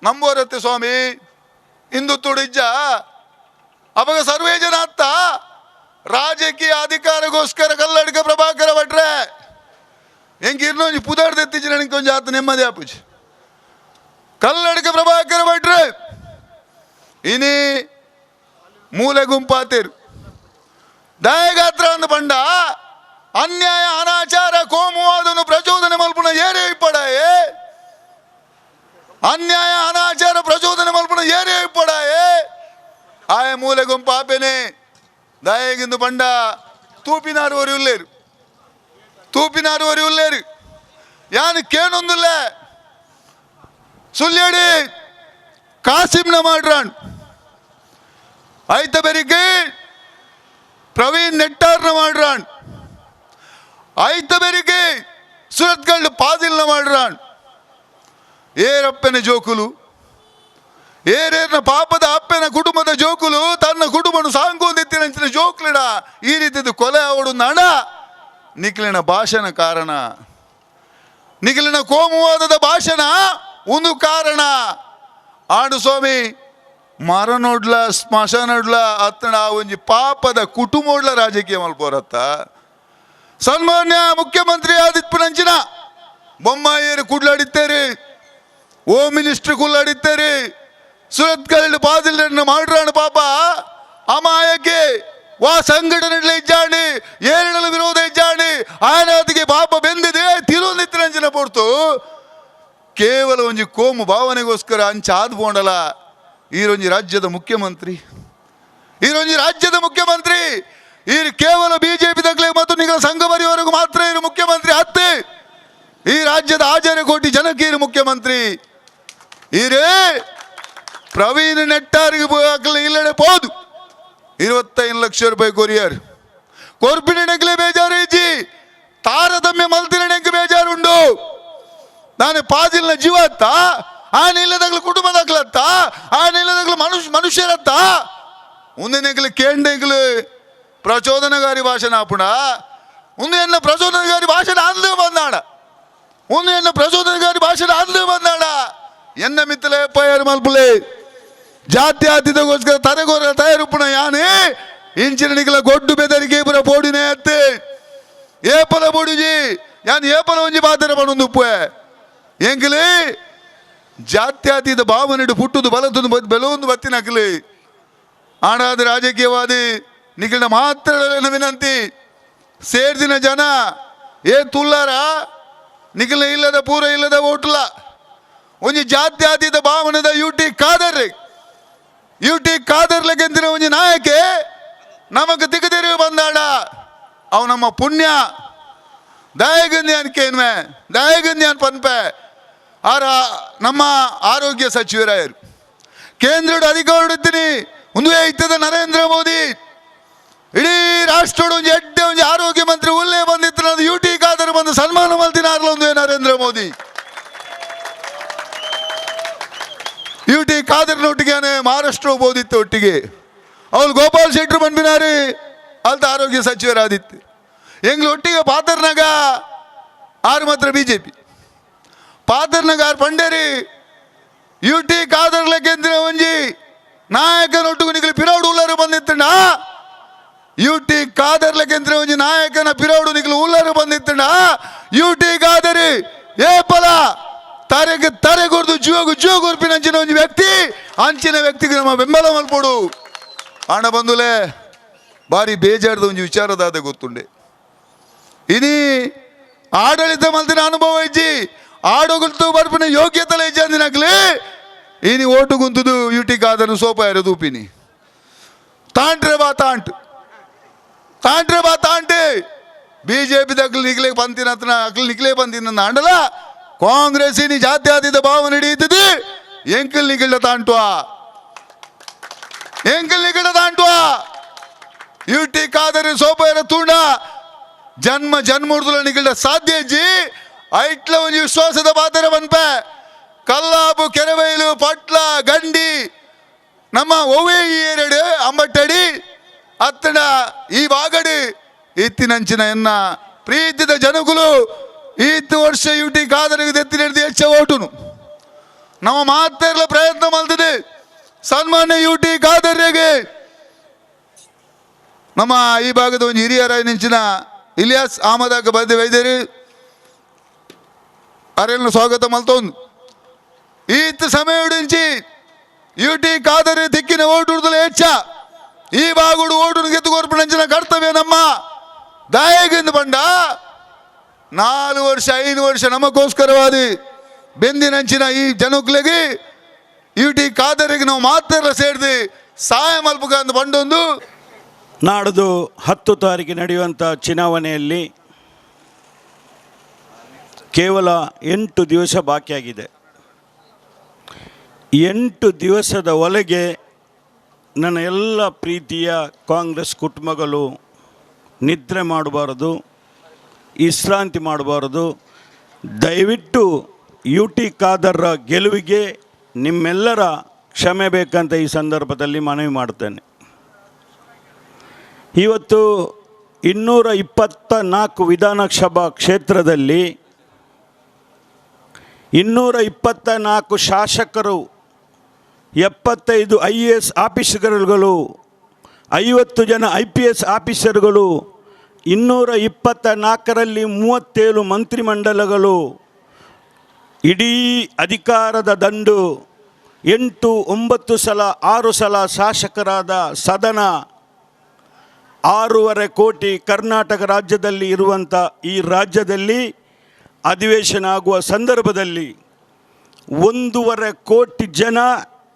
B: ನಂಬೋರತ್ತೆ ಸ್ವಾಮಿ ಹಿಂದುತ್ವಡು ಇಜ್ಜ ಅವಾಗ ಸರ್ವೇ ಜನ ಅತ್ತ ರಾಜಕೀಯ ಅಧಿಕಾರಗೋಸ್ಕರ ಕಲ್ಲಡ್ಕ ಪ್ರಭಾಕರ ಭಟ್ರೆ ಹೆಂಗೆ ಇನ್ನೊಂದು ಪುದಾರ್ದೆತ್ತಿಜಿ ನನಗೆ ಕೊಂಚ ಆತ ನೆಮ್ಮದಿ ಆಪುಜಿ ಕಲ್ಲಡ್ಕ ಪ್ರಭಾಕರ ಭಟ್ರೆ ಇನಿ ಮೂಲೆ ಗುಂಪಾತಿರು ದಯಗಾತ್ರ ಅಂದು ಪಂಡ ಅನ್ಯಾಯ ಅನಾಚಾರ ಕೋಮುವಾದನು ಪ್ರಚೋದನೆ ಮಲ್ಪುನ ಏರೇ ಇಪ್ಪಡಾಯೇ ಅನ್ಯಾಯ ಅನಾಚಾರ ಪ್ರಚೋದನೆ ಮಲ್ಪುನ ಏರೇ ಇಪ್ಪಡಾಯೇ ಆಯ ಮೂಲೆ ಗುಂಪಾಪೆನೆ ದಯಗಿಂದು ಪಂಡ ತೂಪಿನಾರು ಉಲ್ಲೇರು ಯಾನು ಕೇನೊಂದುಲ್ಲ ಸುಳ್ಳ್ಯಡಿ ಕಾಸಿಮ್ನ ಮಾಡ್ರಾಣ್ ಐತ ಬೆರಿಗ್ಗೆ ಪ್ರವೀಣ್ ನೆಟ್ಟಾರ್ನ ಮಾಡ್ರಾಣ್ ಐತ ಬೆರಿಗ್ಗೆ ಸುರತ್ಕಲ್ಲು ಪಾದಿಲ್ನ ಮಾಡ್ರಾಣ್ ಏರಪ್ಪನ ಜೋಕುಲು ಏರೇರ್ನ ಪಾಪದ ಅಪ್ಪನ ಕುಟುಂಬದ ಜೋಕುಲು ತನ್ನ ಕುಟುಂಬನು ಸಾಂಗೋದಿತ್ತಿನ ಜೋಕ್ಲಿಡ ಈ ರೀತಿದು ಕೊಲೆ ಅವಡು ನಡ ನಿಖಿಲಿನ ಭಾಷಣ ಕಾರಣ ನಿಖಿಲಿನ ಕೋಮುವಾದದ ಭಾಷಣ ಒಂದು ಕಾರಣ ಆಡು ಸ್ವಾಮಿ ಮರ ನೋಡ್ಲ ಸ್ಮಶಾನ ನೋಡ್ಲ ಅತ್ತಣ ಒಂಜಿ ಪಾಪದ ಕುಟುಂಬೋಡ್ಲ ರಾಜಕೀಯ ಮಲ್ಪೋರತ್ತ ಸನ್ಮಾನ್ಯ ಮುಖ್ಯಮಂತ್ರಿ ಆದಿತ್ಯನಂಚಿನ ಬೊಮ್ಮಾಯಿಯರು ಕುಡ್ಲಾಡಿತ್ತೇರಿ ಹೋಮ್ ಮಿನಿಸ್ಟರ್ ಕುಳ್ಳಾಡಿತ್ತೇರಿ ಸುರತ್ಕಲ್ಲು ಪಾದಿಲ್ರನ್ನ ಮಾಡ್ರಾಣ ಪಾಪ ಅಮಾಯಕ್ಕೆ ವಾ ಸಂಘಟನೆ ಇಜ್ಜಾಂಡಿ ಏರಿಡಲು ವಿರೋಧ ಇಜ್ಜಾಂಡಿ ಆಯನಾದಿಗೆ ಪಾಪ ಬೆಂದಿದೆ ತಿರುನಿತ್ತಿನಂಚಿನ ಪೊರ್ತು ಕೇವಲ ಒಂಜಿ ಕೋಮು ಭಾವನೆಗೋಸ್ಕರ ಅಂಚ ಆದ್ ಬೋಂಡಲ ಈರೊಂಜಿ ರಾಜ್ಯದ ಮುಖ್ಯಮಂತ್ರಿ ಈ ಕೇವಲ ಬಿಜೆಪಿ ತಗ್ಲೆ ಮತ್ತು ನಿಗಲ ಸಂಘ ಪರಿವರೆಗೂ ಮಾತ್ರ ಇರು ಮುಖ್ಯಮಂತ್ರಿ ಹತ್ತೆ ಈ ರಾಜ್ಯದ 1000 ಕೋಟಿ ಜನಕ್ಕೆ ಇರು ಮುಖ್ಯಮಂತ್ರಿ ಈರೇ ಪ್ರವೀಣ್ ನೆಟ್ಟಾರಿಗೆ ಇಲ್ಲಡೆ ಪೋದು 25 ಲಕ್ಷ ರೂಪಾಯಿ ಕೊರಿಯರ್ ಕೊರ್ಪಿನೆಗ್ಲೆ ಬೇಜಾರು ಇಜ್ಜಿ ತಾರತಮ್ಯ ಮಲ್ತಿನೆಂಗೆ ಬೇಜಾರುಂಡು ನಾನು ಪಾದಿಲ್ನ ಜೀವತ್ತ ಆ ನಿಲ್ಲದಾಗ್ಲು ಕುಟುಂಬದಾಗ್ಲತ್ತ ಆ ನಿಲ್ಲದಾಗ್ಲು ಮನುಷ್ಯರತ್ತ ಒಂದೇನೆಗ್ಲು ಕೇಂಡೆಗ್ಲು ಪ್ರಚೋದನಕಾರಿ ಭಾಷಣ ಆಪುಣ ಒಂದು ಎನ್ನ ಪ್ರಚೋದನಕಾರಿ ಭಾಷಣ ಅಂದು ಬಂದಾಡ ಎನ್ನ ಮಿತ್ತಲೆ ಪಯರ್ ಮಲ್ಪುಲೆ ಜಾತ್ಯಾತೀತಗೋಸ್ಕರ ತಲೆಗೋರ ತಯಾರುಪುಣ ಯಾನೇ ಇಂಚಿನ ನಿಗಲ ಗೊಡ್ಡು ಬೆದರಿಗೆ ಪುರ ಪೋಡಿನೇ ಅತ್ತೆ ಏಪಲ ಬೋಡಿಜಿ ಯಾನ್ ಏಪಲ ಒಂಜಿ ಬಾತರ ಪಣೊಂದು ಉಪ್ಪೆ ಎಂಕಲಿ ಜಾತ್ಯಾತೀತ ಭಾವನೆಡು ಪುಟ್ಟುದು ಬಲತೊಂದು ಬೆಲವೊಂದು ಬತ್ತಿನಕಲಿ ಆಡಾದ ರಾಜಕೀಯವಾದಿ ನಿಖಿಲ ಮಾತ್ರ ವಿನಂತಿ ಸೇರ್ದಿನ ಜನ ತುಲ್ಲಾರ ನಿಖಿಲ ಇಲ್ಲದ ಪೂರ ಇಲ್ಲದ ಓಟ್ಲ ಒಂಜಿ ಜಾತ್ಯಾತೀತ ಭಾವನೆದ ಯುಟಿ ಕಾದರ್ಲೆಗೆಂದಿನ ಒಂಜಿ ನಾಯಕೆ ನಮಕ್ ತಿಗದಿರಿವು ಬಂದಾಡ ಅವು ನಮ್ಮ ಪುಣ್ಯ ದಯಗಂದ್ಯಾನ್ ಕೇನ್ವೆ ದಯಗಂದ್ಯಾನ್ ಪನ್ಪೆ ಆರ ನಮ್ಮ ಆರೋಗ್ಯ ಸಚಿವರಾಯರು ಕೇಂದ್ರದ ಅಧಿಕಾರಿದ್ದೀನಿ ಒಂದೇ ಇತ್ತದ ನರೇಂದ್ರ ಮೋದಿ ಇಡೀ ರಾಷ್ಟ್ರಡು ಒಂಜಿ ಎಡ್ಡೆ ಒಂಜಿ ಆರೋಗ್ಯ ಮಂತ್ರಿ ಉಲ್ಲೇ ಬಂದಿತ್ತು ಅದು ಯುಟಿ ಕಾದರ್ ಬಂದು ಸನ್ಮಾನ ಮಲ್ತಿನಾರ್ಲ ಒಂದೇ ನರೇಂದ್ರ ಮೋದಿ ಯುಟಿ ಕಾದರ್ನೊಟ್ಟಿಗೆ ಮಹಾರಾಷ್ಟ್ರ ಹೋಗ್ಬೋದಿತ್ತು ಒಟ್ಟಿಗೆ ಅವ್ರು ಗೋಪಾಲ್ ಶೆಟ್ರು ಬಂದ್ಬಿನಾರಿ ಅಲ್ತ ಆರೋಗ್ಯ ಸಚಿವರಾದಿತ್ತು ಎಂಗ್ಲು ಒಟ್ಟಿಗೆ ಪಾತರ್ನಾಗ ಆರು ಮಾತ್ರ ಬಿಜೆಪಿ ಪಾತರ್ನಾಗ ಆರು ಪಂಡೇರಿ ಯುಟಿ ಕಾದರ್ಲೆಗೆಂದ್ರೆ ಒಂಜಿ ನಾಯಕನೊಟ್ಟಿಗೆ ನಿಗಲಿ ಪಿರೌಡು ಉಲ್ಲರು ಬಂದಿತ್ತಂಡ ಯುಟಿ ಕಾದರ್ಲೆಗೆಂದ್ರೆ ಒಂಜಿ ನಾಯಕನ ಪಿರೌಡು ನಿಗಲು ಉಲ್ಲರು ಬಂದಿತ್ತಂಡ ಯುಟಿ ಕಾದರಿ ಏಪಲ ತರೆಗೊರ್ದು ಜೀವ ಗುರ್ಪಿನ ಅಂಚಿನ ಒಂಜಿ ವ್ಯಕ್ತಿ ಅಂಚಿನ ವ್ಯಕ್ತಿಗೆ ನಮ್ಮ ಬೆಂಬಲ ಮಲ್ಪೋಡು ಹಣ ಬಂದುಲೆ ಬಾರಿ ಬೇಜಾರದ ಒಂದು ವಿಚಾರದಾದ ಗೊತ್ತುಂಡೆ. ಇನಿ ಆಡಳಿತ ಮಲ್ತಿನ ಅನುಭವ ಇಜ್ಜಿ ಆಡೋಗುಲ್ತು ಬರ್ಪಿನ ಯೋಗ್ಯತೆಲ್ಲ ಇಜ್ಜಿ ಅಂದಿನಾಗ್ಲಿ ಇನಿ ಓಟು ಗುಂತುದು ಯುಟಿ ಕಾದನು ಸೋಪ ಇರೋದು ಉಪಿನಿ ತಾಂಟ್ರೆ ಬಾ ತಾಂಟೆ ಬಿಜೆಪಿ ಅಕ್ಲು ನಿಕ್ಲೆ ಬಂತಿನ ಅಕ್ಲು ನಿಕ್ಲೆ ಬಂತಿನ ಅಂಡಲ ಕಾಂಗ್ರೆಸ್ ಇನಿ ಜಾತ್ಯಾತೀತ ಭಾವನೆ ಹಿಡಿಯುತ್ತದೆ ಎಂಕಲ್ ನಿಗಳ ತಾಂಟ್ವಾ ಯುಟಿ ಕಾದರೆ ಸೋಪ ಇರೋ ತೂಂಡ ಜನ್ಮೂರ್ದುಲ ನಿಗಳ ಸಾಧ್ಯ ಜಿ ಐಟ್ಲ ಒಂದು ವಿಶ್ವಾಸದ ಪಾತ್ರ ಬನ್ಪೆ ಕಲ್ಲಾಪು ಕೆರೆಬೈಲು ಪಟ್ಲ ಗಂಡಿ ನಮ್ಮ ಒವ್ವೆ ಏರಡು ಅಂಬಟ್ಟಡಿ ಅತ್ತಡ ಈ ಬಾಗಡು ಇತ್ತಿನಂಚಿನ ಎನ್ನ ಪ್ರೀತಿದ ಜನಗುಲು ಈತ್ತು ವರ್ಷ ಯುಟಿ ಕಾದರಿಗೆ ಎತ್ತಿ ಹಿಡಿದು ಹೆಚ್ಚ ಓಟುನು ನಮ್ಮ ಮಾತೆಲ್ಲ ಪ್ರಯತ್ನ ಮಾಡ್ತಿದೆ ಸನ್ಮಾನ್ಯ ಯುಟಿ ಕಾದರ್ಯಗೆ ನಮ್ಮ ಈ ಭಾಗದ ಒಂದು ಹಿರಿಯರ ನೆಂಚಿನ ಇಲಿಯಾಸ್ ಅಹಮದಾಗ ಬಂದು ವೈದ್ಯರು ಅರೆಲ್ಲ ಸ್ವಾಗತ ಮಲ್ತೊಂದು ಈತ್ ಸಮಯ ಉಡಿಂಚಿ ಯುಟಿ ಕಾದರೆ ದಿಕ್ಕಿನ ಓಟುಡ್ದಲ್ಲ ಹೆಚ್ಚ ಈ ಬಾಗುಡು ಓಟು ಗೆತ್ತುಕೊರ್ಪಣಂಚಿನ ಕರ್ತವ್ಯ ನಮ್ಮ ದಾಯಗಿಂದ ಬಂಡ 4 ವರ್ಷ 5 ವರ್ಷ ನಮಗೋಸ್ಕರವಾದಿ ಬೆಂದಿನಂಚಿನ ಈ ಜನಕ್ಲೆಗೆ ಯುಟಿ ಕಾದರಿಗೆ ನಾವು ಮಾತೆಲ್ಲ ಸೇರಿದು ಸಹಾಯ ಮಲ್ಪಕ ಅಂತ ಬಂದೊಂದು
C: ನಾಡ್ದು 10 ತಾರೀಕು ನಡೆಯುವಂಥ ಚುನಾವಣೆಯಲ್ಲಿ ಕೇವಲ 8 ದಿವಸ ಬಾಕಿಯಾಗಿದೆ. 8 ದಿವಸದ ಒಳಗೆ ನನ್ನ ಎಲ್ಲ ಪ್ರೀತಿಯ ಕಾಂಗ್ರೆಸ್ ಕುಟುಂಬಗಳು ನಿದ್ರೆ ಮಾಡಬಾರದು, ವಿಶ್ರಾಂತಿ ಮಾಡಬಾರದು. ದಯವಿಟ್ಟು ಯುಟಿ ಖಾದರ್ರ ಗೆಲುವಿಗೆ ನಿಮ್ಮೆಲ್ಲರ ಕ್ಷಮೆ ಬೇಕಂತ ಈ ಸಂದರ್ಭದಲ್ಲಿ ಮನವಿ ಮಾಡ್ತೇನೆ. ಇವತ್ತು 224 ವಿಧಾನಸಭಾ ಕ್ಷೇತ್ರದಲ್ಲಿ 224 ಶಾಸಕರು, 75 IAS ಆಫೀಸರ್ಗಳು, 50 ಜನ IPS ಆಫೀಸರ್ಗಳು, 224ರಲ್ಲಿ 37 ಮಂತ್ರಿಮಂಡಲಗಳು, ಇಡೀ ಅಧಿಕಾರದ ದಂಡು, 8-9 ಸಲ 6 ಸಲ ಶಾಸಕರಾದ ಸದನ, 6.5 ಕೋಟಿ ಕರ್ನಾಟಕ ರಾಜ್ಯದಲ್ಲಿ ಇರುವಂಥ ಈ ರಾಜ್ಯದಲ್ಲಿ ಅಧಿವೇಶನ ಆಗುವ ಸಂದರ್ಭದಲ್ಲಿ 1.5 ಕೋಟಿ ಜನ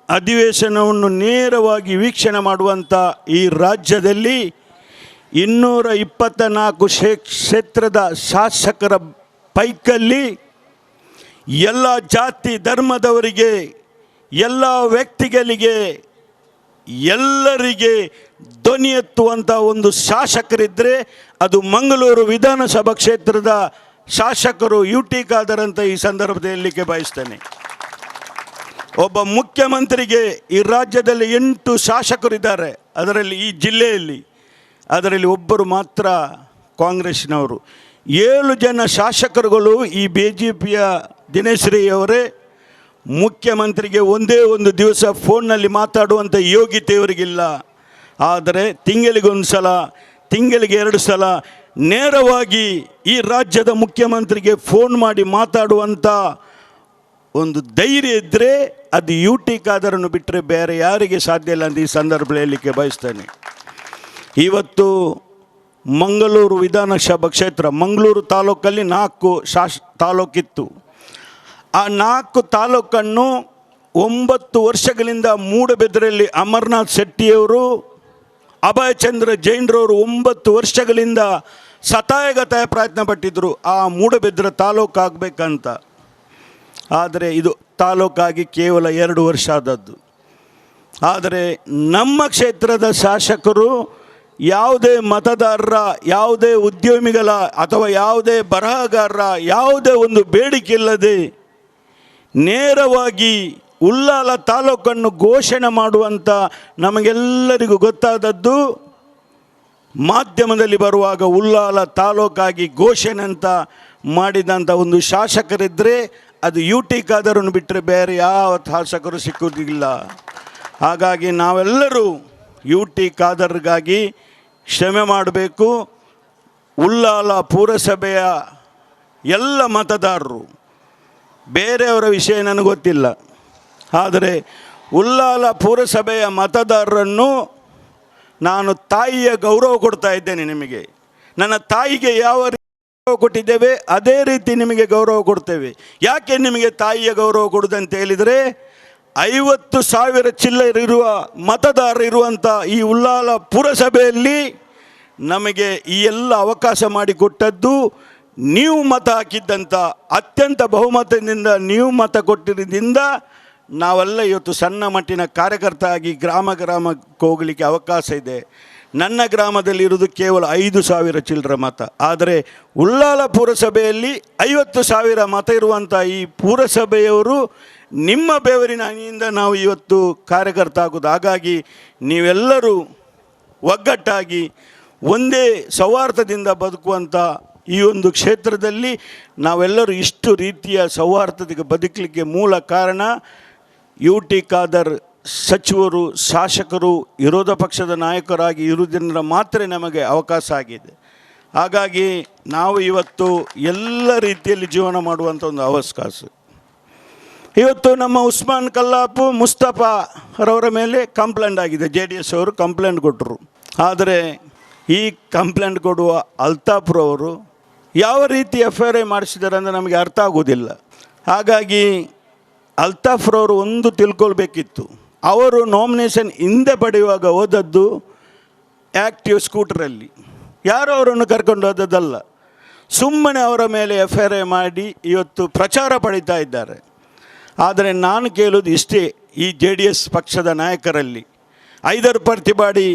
C: ಅಧಿವೇಶನವನ್ನು ನೇರವಾಗಿ ವೀಕ್ಷಣೆ ಮಾಡುವಂಥ ಈ ರಾಜ್ಯದಲ್ಲಿ 224 ಕ್ಷೇತ್ರದ ಶಾಸಕರ ಪೈಕಲ್ಲಿ ಎಲ್ಲ ಜಾತಿ ಧರ್ಮದವರಿಗೆ, ಎಲ್ಲ ವ್ಯಕ್ತಿಗಳಿಗೆ, ಎಲ್ಲರಿಗೆ ಧ್ವನಿ ಎತ್ತುವಂಥ ಒಂದು ಶಾಸಕರಿದ್ದರೆ ಅದು ಮಂಗಳೂರು ವಿಧಾನಸಭಾ ಕ್ಷೇತ್ರದ ಶಾಸಕರು ಯುಟಿ ಖಾದರ್ ಅಂತ ಈ ಸಂದರ್ಭದಲ್ಲಿ ಹೇಳಲಿಕ್ಕೆ ಬಯಸ್ತೇನೆ. ಒಬ್ಬ ಮುಖ್ಯಮಂತ್ರಿಗೆ ಈ ರಾಜ್ಯದಲ್ಲಿ 8 ಶಾಸಕರಿದ್ದಾರೆ, ಅದರಲ್ಲಿ ಈ ಜಿಲ್ಲೆಯಲ್ಲಿ, ಅದರಲ್ಲಿ ಒಬ್ಬರು ಮಾತ್ರ ಕಾಂಗ್ರೆಸ್ನವರು. 7 ಜನ ಶಾಸಕರುಗಳು ಈ BJPಯ ದಿನೇಶ್ ರೈ ಅವರೇ. ಮುಖ್ಯಮಂತ್ರಿಗೆ ಒಂದೇ ಒಂದು ದಿವಸ ಫೋನ್ನಲ್ಲಿ ಮಾತಾಡುವಂಥ ಯೋಗ್ಯತೆ ಇವರಿಗಿಲ್ಲ. ಆದರೆ ತಿಂಗಳಿಗೊಂದು ಸಲ, ತಿಂಗಳಿಗೆ 2 ಸಲ ನೇರವಾಗಿ ಈ ರಾಜ್ಯದ ಮುಖ್ಯಮಂತ್ರಿಗೆ ಫೋನ್ ಮಾಡಿ ಮಾತಾಡುವಂಥ ಒಂದು ಧೈರ್ಯ ಇದ್ದರೆ ಅದು ಯುಟಿ ಖಾದರನ್ನು ಬಿಟ್ಟರೆ ಬೇರೆ ಯಾರಿಗೆ ಸಾಧ್ಯ ಇಲ್ಲ ಅಂತ ಈ ಸಂದರ್ಭದಲ್ಲಿ ಹೇಳಲಿಕ್ಕೆ ಬಯಸ್ತೇನೆ. ಇವತ್ತು ಮಂಗಳೂರು ವಿಧಾನಸಭಾ ಕ್ಷೇತ್ರ, ಮಂಗಳೂರು ತಾಲೂಕಲ್ಲಿ 4 ತಾಲೂಕಿತ್ತು. ಆ 4 ತಾಲೂಕನ್ನು 9 ವರ್ಷಗಳಿಂದ ಮೂಡಬಿದ್ರೆಯಲ್ಲಿ ಅಮರನಾಥ್ ಶೆಟ್ಟಿಯವರು, ಅಭಯಚಂದ್ರ ಜೈನ್ರವರು 9 ವರ್ಷಗಳಿಂದ ಸತಾಯಗತಾಯ ಪ್ರಯತ್ನ ಪಟ್ಟಿದ್ದರು ಆ ಮೂಡಬಿದ್ರೆ ತಾಲೂಕು ಆಗಬೇಕಂತ. ಆದರೆ ಇದು ತಾಲೂಕಾಗಿ ಕೇವಲ 2 ವರ್ಷ ಆದದ್ದು. ಆದರೆ ನಮ್ಮ ಕ್ಷೇತ್ರದ ಶಾಸಕರು ಯಾವುದೇ ಮತದಾರರ, ಯಾವುದೇ ಉದ್ಯಮಿಗಳ ಅಥವಾ ಯಾವುದೇ ಬರಹಗಾರರ ಯಾವುದೇ ಒಂದು ಬೇಡಿಕೆ ಇಲ್ಲದೆ ನೇರವಾಗಿ ಉಳ್ಳಾಲ ತಾಲೂಕನ್ನು ಘೋಷಣೆ ಮಾಡುವಂಥ ನಮಗೆಲ್ಲರಿಗೂ ಗೊತ್ತಾದದ್ದು ಮಾಧ್ಯಮದಲ್ಲಿ ಬರುವಾಗ ಉಳ್ಳಾಲ ತಾಲೂಕಾಗಿ ಘೋಷಣೆ ಅಂತ ಮಾಡಿದಂಥ ಒಂದು ಶಾಸಕರಿದ್ದರೆ ಅದು ಯುಟಿ ಖಾದರನ್ನು ಬಿಟ್ಟರೆ ಬೇರೆ ಯಾವ ಶಾಸಕರು ಸಿಕ್ಕುವುದಿಲ್ಲ. ಹಾಗಾಗಿ ನಾವೆಲ್ಲರೂ ಯುಟಿ ಖಾದರ್ಗಾಗಿ ಕ್ಷಮೆ ಮಾಡಬೇಕು. ಉಳ್ಳಾಲ ಪುರಸಭೆಯ ಎಲ್ಲ ಮತದಾರರು, ಬೇರೆಯವರ ವಿಷಯ ನನಗೆ ಗೊತ್ತಿಲ್ಲ, ಆದರೆ ಉಳ್ಳಾಲ ಪುರಸಭೆಯ ಮತದಾರರನ್ನು ನಾನು ತಾಯಿಯ ಗೌರವ ಕೊಡ್ತಾ ಇದ್ದೇನೆ ನಿಮಗೆ. ನನ್ನ ತಾಯಿಗೆ ಯಾವ ರೀತಿ ಗೌರವ ಕೊಟ್ಟಿದ್ದೇವೆ ಅದೇ ರೀತಿ ನಿಮಗೆ ಗೌರವ ಕೊಡ್ತೇವೆ. ಯಾಕೆ ನಿಮಗೆ ತಾಯಿಯ ಗೌರವ ಕೊಡುವುದಂತ ಹೇಳಿದರೆ 50,000 ಚಿಲ್ಲರಿರುವ ಮತದಾರರಿರುವಂಥ ಈ ಉಳ್ಳಾಲ ಪುರಸಭೆಯಲ್ಲಿ ನಮಗೆ ಈ ಎಲ್ಲ ಅವಕಾಶ ಮಾಡಿಕೊಟ್ಟದ್ದು ನೀವು ಮತ ಹಾಕಿದ್ದಂಥ ಅತ್ಯಂತ ಬಹುಮತದಿಂದ ನೀವು ಮತ ಕೊಟ್ಟಿದ್ದರಿಂದ ನಾವೆಲ್ಲ ಇವತ್ತು ಸಣ್ಣ ಮಟ್ಟಿನ ಕಾರ್ಯಕರ್ತ ಆಗಿ ಗ್ರಾಮಕ್ಕೆ ಹೋಗಲಿಕ್ಕೆ ಅವಕಾಶ ಇದೆ. ನನ್ನ ಗ್ರಾಮದಲ್ಲಿ ಇರುವುದು ಕೇವಲ 5,000 ಚಿಲ್ಲರ ಮತ. ಆದರೆ ಉಳ್ಳಾಲ ಪುರಸಭೆಯಲ್ಲಿ 50,000 ಮತ ಇರುವಂಥ ಈ ಪುರಸಭೆಯವರು ನಿಮ್ಮ ಬೆವರಿನ ಹನಿಯಿಂದ ನಾವು ಇವತ್ತು ಕಾರ್ಯಕರ್ತ ಆಗೋದು. ಹಾಗಾಗಿ ನೀವೆಲ್ಲರೂ ಒಗ್ಗಟ್ಟಾಗಿ ಒಂದೇ ಸೌಹಾರ್ದದಿಂದ ಬದುಕುವಂಥ ಈ ಒಂದು ಕ್ಷೇತ್ರದಲ್ಲಿ ನಾವೆಲ್ಲರೂ ಇಷ್ಟು ರೀತಿಯ ಸೌಹಾರ್ದತೆಗೆ ಬದುಕಲಿಕ್ಕೆ ಮೂಲ ಕಾರಣ UT ಖಾದರ್ ಸಚಿವರು, ಶಾಸಕರು, ವಿರೋಧ ಪಕ್ಷದ ನಾಯಕರಾಗಿ ಇರುವುದರಿಂದ ಮಾತ್ರ ನಮಗೆ ಅವಕಾಶ ಆಗಿದೆ. ಹಾಗಾಗಿ ನಾವು ಇವತ್ತು ಎಲ್ಲ ರೀತಿಯಲ್ಲಿ ಜೀವನ ಮಾಡುವಂಥ ಒಂದು ಅವಕಾಶ. ಇವತ್ತು ನಮ್ಮ ಉಸ್ಮಾನ್ ಕಲ್ಲಾಪು ಮುಸ್ತಫಾ ರವರ ಮೇಲೆ ಕಂಪ್ಲೇಂಟ್ ಆಗಿದೆ. JDS ಅವರು ಕಂಪ್ಲೇಂಟ್ ಕೊಟ್ಟರು. ಆದರೆ ಈ ಕಂಪ್ಲೇಂಟ್ ಕೊಡುವ ಅಲ್ತಾಫ್ರವರು ಯಾವ ರೀತಿ FIR ಮಾಡಿಸಿದ್ದಾರೆ ಅಂದರೆ ನಮಗೆ ಅರ್ಥ ಆಗೋದಿಲ್ಲ. ಹಾಗಾಗಿ ಅಲ್ತಾಫ್ರವರು ಒಂದು ತಿಳ್ಕೊಳ್ಬೇಕಿತ್ತು. ಅವರು ನಾಮಿನೇಷನ್ ಹಿಂದೆ ಪಡೆಯುವಾಗ ಹೋದದ್ದು ಆ್ಯಕ್ಟಿವ್ ಸ್ಕೂಟರಲ್ಲಿ, ಯಾರೋ ಅವರನ್ನು ಕರ್ಕೊಂಡು ಹೋದದ್ದಲ್ಲ. ಸುಮ್ಮನೆ ಅವರ ಮೇಲೆ FIR ಮಾಡಿ ಇವತ್ತು ಪ್ರಚಾರ ಪಡೀತಾ ಇದ್ದಾರೆ. ಆದರೆ ನಾನು ಕೇಳೋದು ಇಷ್ಟೇ, ಈ JDS ಪಕ್ಷದ ನಾಯಕರಲ್ಲಿ ಹೈದರ್ ಪ್ರತಿಭಾಡಿ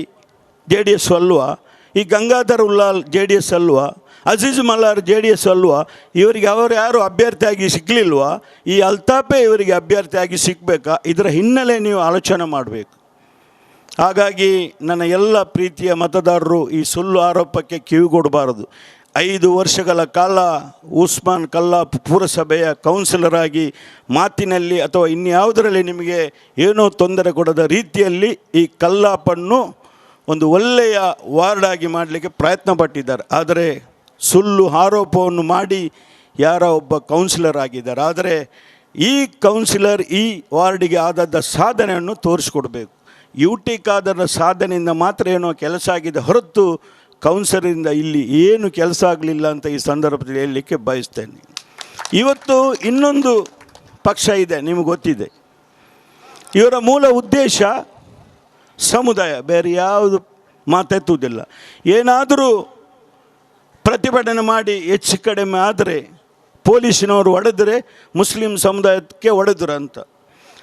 C: JDS ಅಲ್ವಾ, ಈ ಗಂಗಾಧರ್ ಉಲ್ಲಾಲ್ JDS ಅಲ್ವಾ, ಅಜೀಜ್ ಮಲ್ಲಾರ್ JDS ಅಲ್ವಾ, ಇವರಿಗೆ ಅವರು ಯಾರು ಅಭ್ಯರ್ಥಿಯಾಗಿ ಸಿಕ್ಕಲಿಲ್ವಾ, ಈ ಅಲ್ತಾಫೇ ಇವರಿಗೆ ಅಭ್ಯರ್ಥಿಯಾಗಿ ಸಿಕ್ಕಬೇಕಾ? ಇದರ ಹಿನ್ನೆಲೆ ನೀವು ಆಲೋಚನೆ ಮಾಡಬೇಕು. ಹಾಗಾಗಿ ನನ್ನ ಎಲ್ಲ ಪ್ರೀತಿಯ ಮತದಾರರು ಈ ಸುಳ್ಳು ಆರೋಪಕ್ಕೆ ಕಿವಿಗೊಡಬಾರದು. 5 ವರ್ಷಗಳ ಕಾಲ ಉಸ್ಮಾನ್ ಕಲ್ಲಾಪ್ ಪುರಸಭೆಯ ಕೌನ್ಸಿಲರ್ ಆಗಿ ಮಾತಿನಲ್ಲಿ ಅಥವಾ ಇನ್ಯಾವುದರಲ್ಲಿ ನಿಮಗೆ ಏನೋ ತೊಂದರೆ ಕೊಡದ ರೀತಿಯಲ್ಲಿ ಈ ಕಲ್ಲಾಪನ್ನು ಒಂದು ಒಳ್ಳೆಯ ವಾರ್ಡ್ ಆಗಿ ಮಾಡಲಿಕ್ಕೆ ಪ್ರಯತ್ನ ಪಟ್ಟಿದ್ದಾರೆ. ಆದರೆ ಸುಳ್ಳು ಆರೋಪವನ್ನು ಮಾಡಿ ಯಾರ ಒಬ್ಬ ಕೌನ್ಸಿಲರ್ ಆಗಿದ್ದಾರೆ. ಆದರೆ ಈ ಕೌನ್ಸಿಲರ್ ಈ ವಾರ್ಡಿಗೆ ಆದದ್ದ ಸಾಧನೆಯನ್ನು ತೋರಿಸ್ಕೊಡ್ಬೇಕು. UT ಖಾದರ್ನ ಸಾಧನೆಯಿಂದ ಮಾತ್ರ ಏನೋ ಕೆಲಸ ಆಗಿದೆ ಹೊರತು ಕೌನ್ಸಿಲರಿಂದ ಇಲ್ಲಿ ಏನು ಕೆಲಸ ಆಗಲಿಲ್ಲ ಅಂತ ಈ ಸಂದರ್ಭದಲ್ಲಿ ಹೇಳಲಿಕ್ಕೆ ಬಯಸ್ತೇನೆ. ಇವತ್ತು ಇನ್ನೊಂದು ಪಕ್ಷ ಇದೆ, ನಿಮಗೆ ಗೊತ್ತಿದೆ. ಇವರ ಮೂಲ ಉದ್ದೇಶ ಸಮುದಾಯ, ಬೇರೆ ಯಾವುದು ಮಾತೆತ್ತುವುದಿಲ್ಲ. ಏನಾದರೂ ಪ್ರತಿಭಟನೆ ಮಾಡಿ ಹೆಚ್ಚು ಕಡಿಮೆ ಆದರೆ ಪೊಲೀಸಿನವರು ಹೊಡೆದರೆ ಮುಸ್ಲಿಂ ಸಮುದಾಯಕ್ಕೆ ಹೊಡೆದರು ಅಂತ.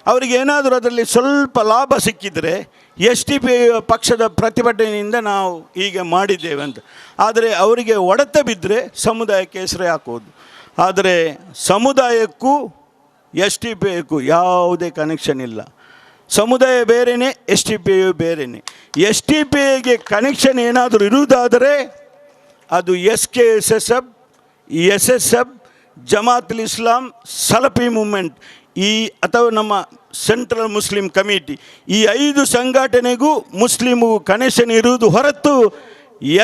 C: ಅವರಿಗೆ ಏನಾದರೂ ಅದರಲ್ಲಿ ಸ್ವಲ್ಪ ಲಾಭ ಸಿಕ್ಕಿದರೆ STP ಪಕ್ಷದ ಪ್ರತಿಭಟನೆಯಿಂದ ನಾವು ಹೀಗೆ ಮಾಡಿದ್ದೇವೆ ಅಂತ. ಆದರೆ ಅವರಿಗೆ ಹೊಡೆತ ಬಿದ್ದರೆ ಸಮುದಾಯಕ್ಕೆ ಹೆಸರೇ ಹಾಕೋದು. ಆದರೆ ಸಮುದಾಯಕ್ಕೂ STPಗೂ ಯಾವುದೇ ಕನೆಕ್ಷನ್ ಇಲ್ಲ. ಸಮುದಾಯ ಬೇರೆಯೇ, STP ಬೇರೆಯೇ. STPಗೆ ಕನೆಕ್ಷನ್ ಏನಾದರೂ ಇರುವುದಾದರೆ ಅದು SKSSF, SSF, ಜಮಾತುಲ್ ಇಸ್ಲಾಂ, ಸಲಫಿ ಮೂಮೆಂಟ್ ಅಥವಾ ನಮ್ಮ ಸೆಂಟ್ರಲ್ ಮುಸ್ಲಿಂ ಕಮಿಟಿ, ಈ 5 ಸಂಘಟನೆಗೂ ಮುಸ್ಲಿಮು ಕನೆಕ್ಷನ್ ಇರುವುದು ಹೊರತು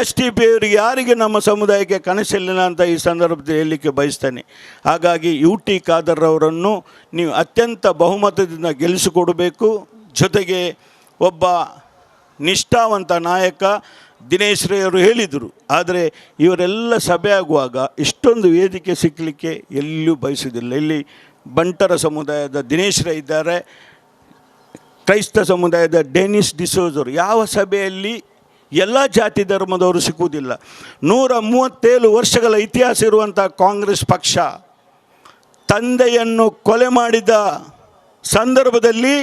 C: STP ಅವರಿಗೆ ಯಾರಿಗೆ ನಮ್ಮ ಸಮುದಾಯಕ್ಕೆ ಕನೆಕ್ಷನ್ ಇಲ್ಲ ಅಂತ ಈ ಸಂದರ್ಭದಲ್ಲಿ ಹೇಳಲಿಕ್ಕೆ ಬಯಸ್ತೇನೆ. ಹಾಗಾಗಿ UT ಖಾದರ್ ಅವರನ್ನು ನೀವು ಅತ್ಯಂತ ಬಹುಮತದಿಂದ ಗೆಲ್ಲಿಸಿಕೊಡಬೇಕು. ಜೊತೆಗೆ ಒಬ್ಬ ನಿಷ್ಠಾವಂತ ನಾಯಕ ದಿನೇಶ್ ರೈ ಅವರು ಹೇಳಿದರು. ಆದರೆ ಇವರೆಲ್ಲ ಸಭೆ ಆಗುವಾಗ ಇಷ್ಟೊಂದು ವೇದಿಕೆ ಸಿಕ್ಕಲಿಕ್ಕೆ ಎಲ್ಲೂ ಬಯಸುವುದಿಲ್ಲ. ಇಲ್ಲಿ ಬಂಟರ ಸಮುದಾಯದ ದಿನೇಶ್ ರೈ ಇದ್ದಾರೆ, ಕ್ರೈಸ್ತ ಸಮುದಾಯದ ಡೆನಿಸ್ ಡಿಸೋಜರು. ಯಾವ ಸಭೆಯಲ್ಲಿ ಎಲ್ಲ ಜಾತಿ ಧರ್ಮದವರು ಸಿಕ್ಕುವುದಿಲ್ಲ. 137 ವರ್ಷಗಳ ಇತಿಹಾಸ ಇರುವಂಥ ಕಾಂಗ್ರೆಸ್ ಪಕ್ಷ ತಂದೆಯನ್ನು ಕೊಲೆ ಮಾಡಿದ ಸಂದರ್ಭದಲ್ಲಿ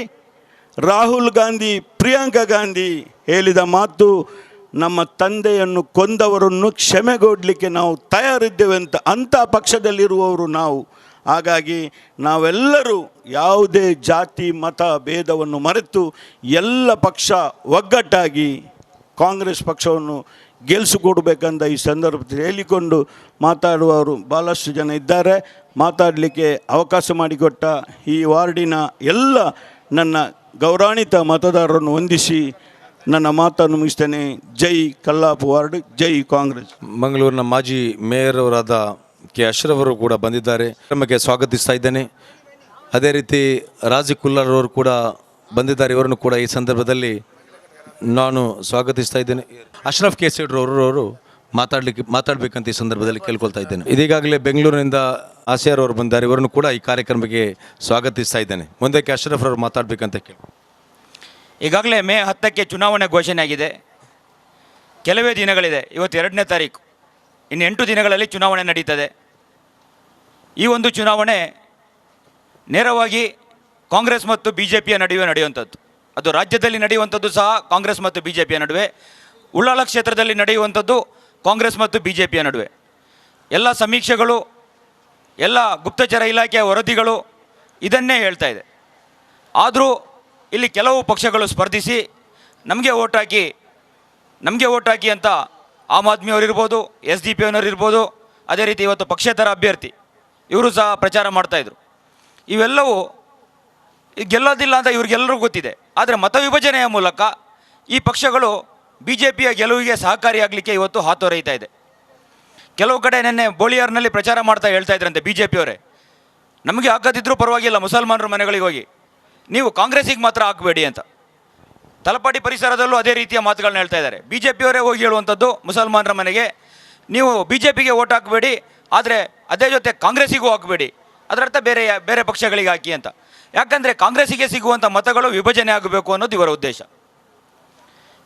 C: ರಾಹುಲ್ ಗಾಂಧಿ, ಪ್ರಿಯಾಂಕಾ ಗಾಂಧಿ ಹೇಳಿದ ಮಾತು, ನಮ್ಮ ತಂದೆಯನ್ನು ಕೊಂದವರನ್ನು ಕ್ಷಮೆಗೊಡ್ಲಿಕ್ಕೆ ನಾವು ತಯಾರಿದ್ದೇವೆ ಅಂತ. ಅಂಥ ಪಕ್ಷದಲ್ಲಿರುವವರು ನಾವು. ಹಾಗಾಗಿ ನಾವೆಲ್ಲರೂ ಯಾವುದೇ ಜಾತಿ ಮತ ಭೇದವನ್ನು ಮರೆತು ಎಲ್ಲ ಪಕ್ಷ ಒಗ್ಗಟ್ಟಾಗಿ ಕಾಂಗ್ರೆಸ್ ಪಕ್ಷವನ್ನು ಗೆಲ್ಲಿಸಿಕೊಡ್ಬೇಕಂತ ಈ ಸಂದರ್ಭದಲ್ಲಿ ಹೇಳಿಕೊಂಡು ಮಾತಾಡುವವರು ಭಾಳಷ್ಟು ಜನ ಇದ್ದಾರೆ. ಮಾತಾಡಲಿಕ್ಕೆ ಅವಕಾಶ ಮಾಡಿಕೊಟ್ಟ ಈ ವಾರ್ಡಿನ ಎಲ್ಲ ನನ್ನ ಗೌರವಾನ್ವಿತ ಮತದಾರರನ್ನು ವಂದಿಸಿ ನನ್ನ ಮಾತನ್ನು ಮುಗಿಸ್ತೇನೆ. ಜೈ ಕಲ್ಲಾಪು ವಾರ್ಡ್, ಜೈ ಕಾಂಗ್ರೆಸ್.
D: ಮಂಗಳೂರಿನ ಮಾಜಿ ಮೇಯರ್ ಅವರಾದ ಕೆ ಅಶ್ರಫ್ ಅವರು ಕೂಡ ಬಂದಿದ್ದಾರೆ, ಕ್ರಮಕ್ಕೆ ಸ್ವಾಗತಿಸ್ತಾ ಇದ್ದೇನೆ. ಅದೇ ರೀತಿ ರಾಜಿ ಕುಲ್ಲಾರ್ ಅವರು ಕೂಡ ಬಂದಿದ್ದಾರೆ. ಇವರನ್ನು ಕೂಡ ಈ ಸಂದರ್ಭದಲ್ಲಿ ನಾನು ಸ್ವಾಗತಿಸ್ತಾ ಇದ್ದೇನೆ. ಅಶ್ರಫ್ ಕೇಸರಿಯವರು ಮಾತಾಡಬೇಕಂತ ಈ ಸಂದರ್ಭದಲ್ಲಿ ಕೇಳ್ಕೊಳ್ತಾ ಇದ್ದೇನೆ. ಇದೀಗಾಗಲೇ ಬೆಂಗಳೂರಿನಿಂದ ಆಸಿಯಾರ್ ಅವರು ಬಂದಿದ್ದಾರೆ. ಇವರನ್ನು ಕೂಡ ಈ ಕಾರ್ಯಕ್ರಮಕ್ಕೆ ಸ್ವಾಗತಿಸ್ತಾ ಇದ್ದೇನೆ. ಮುಂದಕ್ಕೆ ಅಶ್ರಫ್ ಅವರು ಮಾತಾಡಬೇಕಂತ ಕೇಳಿ.
E: ಈಗಾಗಲೇ ಮೇ 10ಕ್ಕೆ ಚುನಾವಣೆ ಘೋಷಣೆ ಆಗಿದೆ. ಕೆಲವೇ ದಿನಗಳಿದೆ. ಇವತ್ತು 2ನೇ ತಾರೀಕು. ಇನ್ನು 8 ದಿನಗಳಲ್ಲಿ ಚುನಾವಣೆ ನಡೀತದೆ. ಈ ಒಂದು ಚುನಾವಣೆ ನೇರವಾಗಿ ಕಾಂಗ್ರೆಸ್ ಮತ್ತು BJPಯ ನಡುವೆ ನಡೆಯುವಂಥದ್ದು. ಅದು ರಾಜ್ಯದಲ್ಲಿ ನಡೆಯುವಂಥದ್ದು ಸಹ ಕಾಂಗ್ರೆಸ್ ಮತ್ತು BJPಯ ನಡುವೆ, ಉಳ್ಳಾಲ ಕ್ಷೇತ್ರದಲ್ಲಿ ನಡೆಯುವಂಥದ್ದು ಕಾಂಗ್ರೆಸ್ ಮತ್ತು BJPಯ ನಡುವೆ. ಎಲ್ಲ ಸಮೀಕ್ಷೆಗಳು, ಎಲ್ಲ ಗುಪ್ತಚರ ಇಲಾಖೆಯ ವರದಿಗಳು ಇದನ್ನೇ ಹೇಳ್ತಾ ಇದೆ. ಆದರೂ ಇಲ್ಲಿ ಕೆಲವು ಪಕ್ಷಗಳು ಸ್ಪರ್ಧಿಸಿ ನಮಗೆ ಓಟ್ ಹಾಕಿ ಅಂತ ಆಮ್ ಆದ್ಮಿಯವರಿರ್ಬೋದು, SDP ಅವರಿರ್ಬೋದು, ಅದೇ ರೀತಿ ಇವತ್ತು ಪಕ್ಷೇತರ ಅಭ್ಯರ್ಥಿ ಇವರು ಸಹ ಪ್ರಚಾರ ಮಾಡ್ತಾಯಿದ್ರು. ಇವೆಲ್ಲವೂ ಗೆಲ್ಲೋದಿಲ್ಲ ಅಂತ ಇವ್ರಿಗೆಲ್ಲರಿಗೂ ಗೊತ್ತಿದೆ. ಆದರೆ ಮತ ವಿಭಜನೆಯ ಮೂಲಕ ಈ ಪಕ್ಷಗಳು BJPಯ ಗೆಲುವಿಗೆ ಸಹಕಾರಿಯಾಗಲಿಕ್ಕೆ ಇವತ್ತು ಹಾತೊರೆಯ್ತಾ ಇದೆ. ಕೆಲವು ಕಡೆ ನಿನ್ನೆ ಬೋಳಿಯಾರ್ನಲ್ಲಿ ಪ್ರಚಾರ ಮಾಡ್ತಾ ಹೇಳ್ತಾ ಇದ್ರಂತೆ BJPಯವರೇ, ನಮಗೆ ಹಾಕದಿದ್ರೂ ಪರವಾಗಿಲ್ಲ ಮುಸಲ್ಮಾನರ ಮನೆಗಳಿಗೆ ಹೋಗಿ, ನೀವು ಕಾಂಗ್ರೆಸ್ಸಿಗೆ ಮಾತ್ರ ಹಾಕಬೇಡಿ ಅಂತ. ತಲಪಾಡಿ ಪರಿಸರದಲ್ಲೂ ಅದೇ ರೀತಿಯ ಮಾತುಗಳನ್ನ ಹೇಳ್ತಾ ಇದ್ದಾರೆ. BJPಯವರೇ ಹೋಗಿ ಹೇಳುವಂಥದ್ದು ಮುಸಲ್ಮಾನರ ಮನೆಗೆ, ನೀವು BJPಗೆ ಓಟ್ ಹಾಕಬೇಡಿ, ಆದರೆ ಅದೇ ಜೊತೆ ಕಾಂಗ್ರೆಸ್ಸಿಗೂ ಹಾಕಬೇಡಿ, ಅದರರ್ಥ ಬೇರೆ ಪಕ್ಷಗಳಿಗೆ ಹಾಕಿ ಅಂತ. ಯಾಕಂದರೆ ಕಾಂಗ್ರೆಸ್ಸಿಗೆ ಸಿಗುವಂಥ ಮತಗಳು ವಿಭಜನೆ ಆಗಬೇಕು ಅನ್ನೋದು ಇವರ ಉದ್ದೇಶ.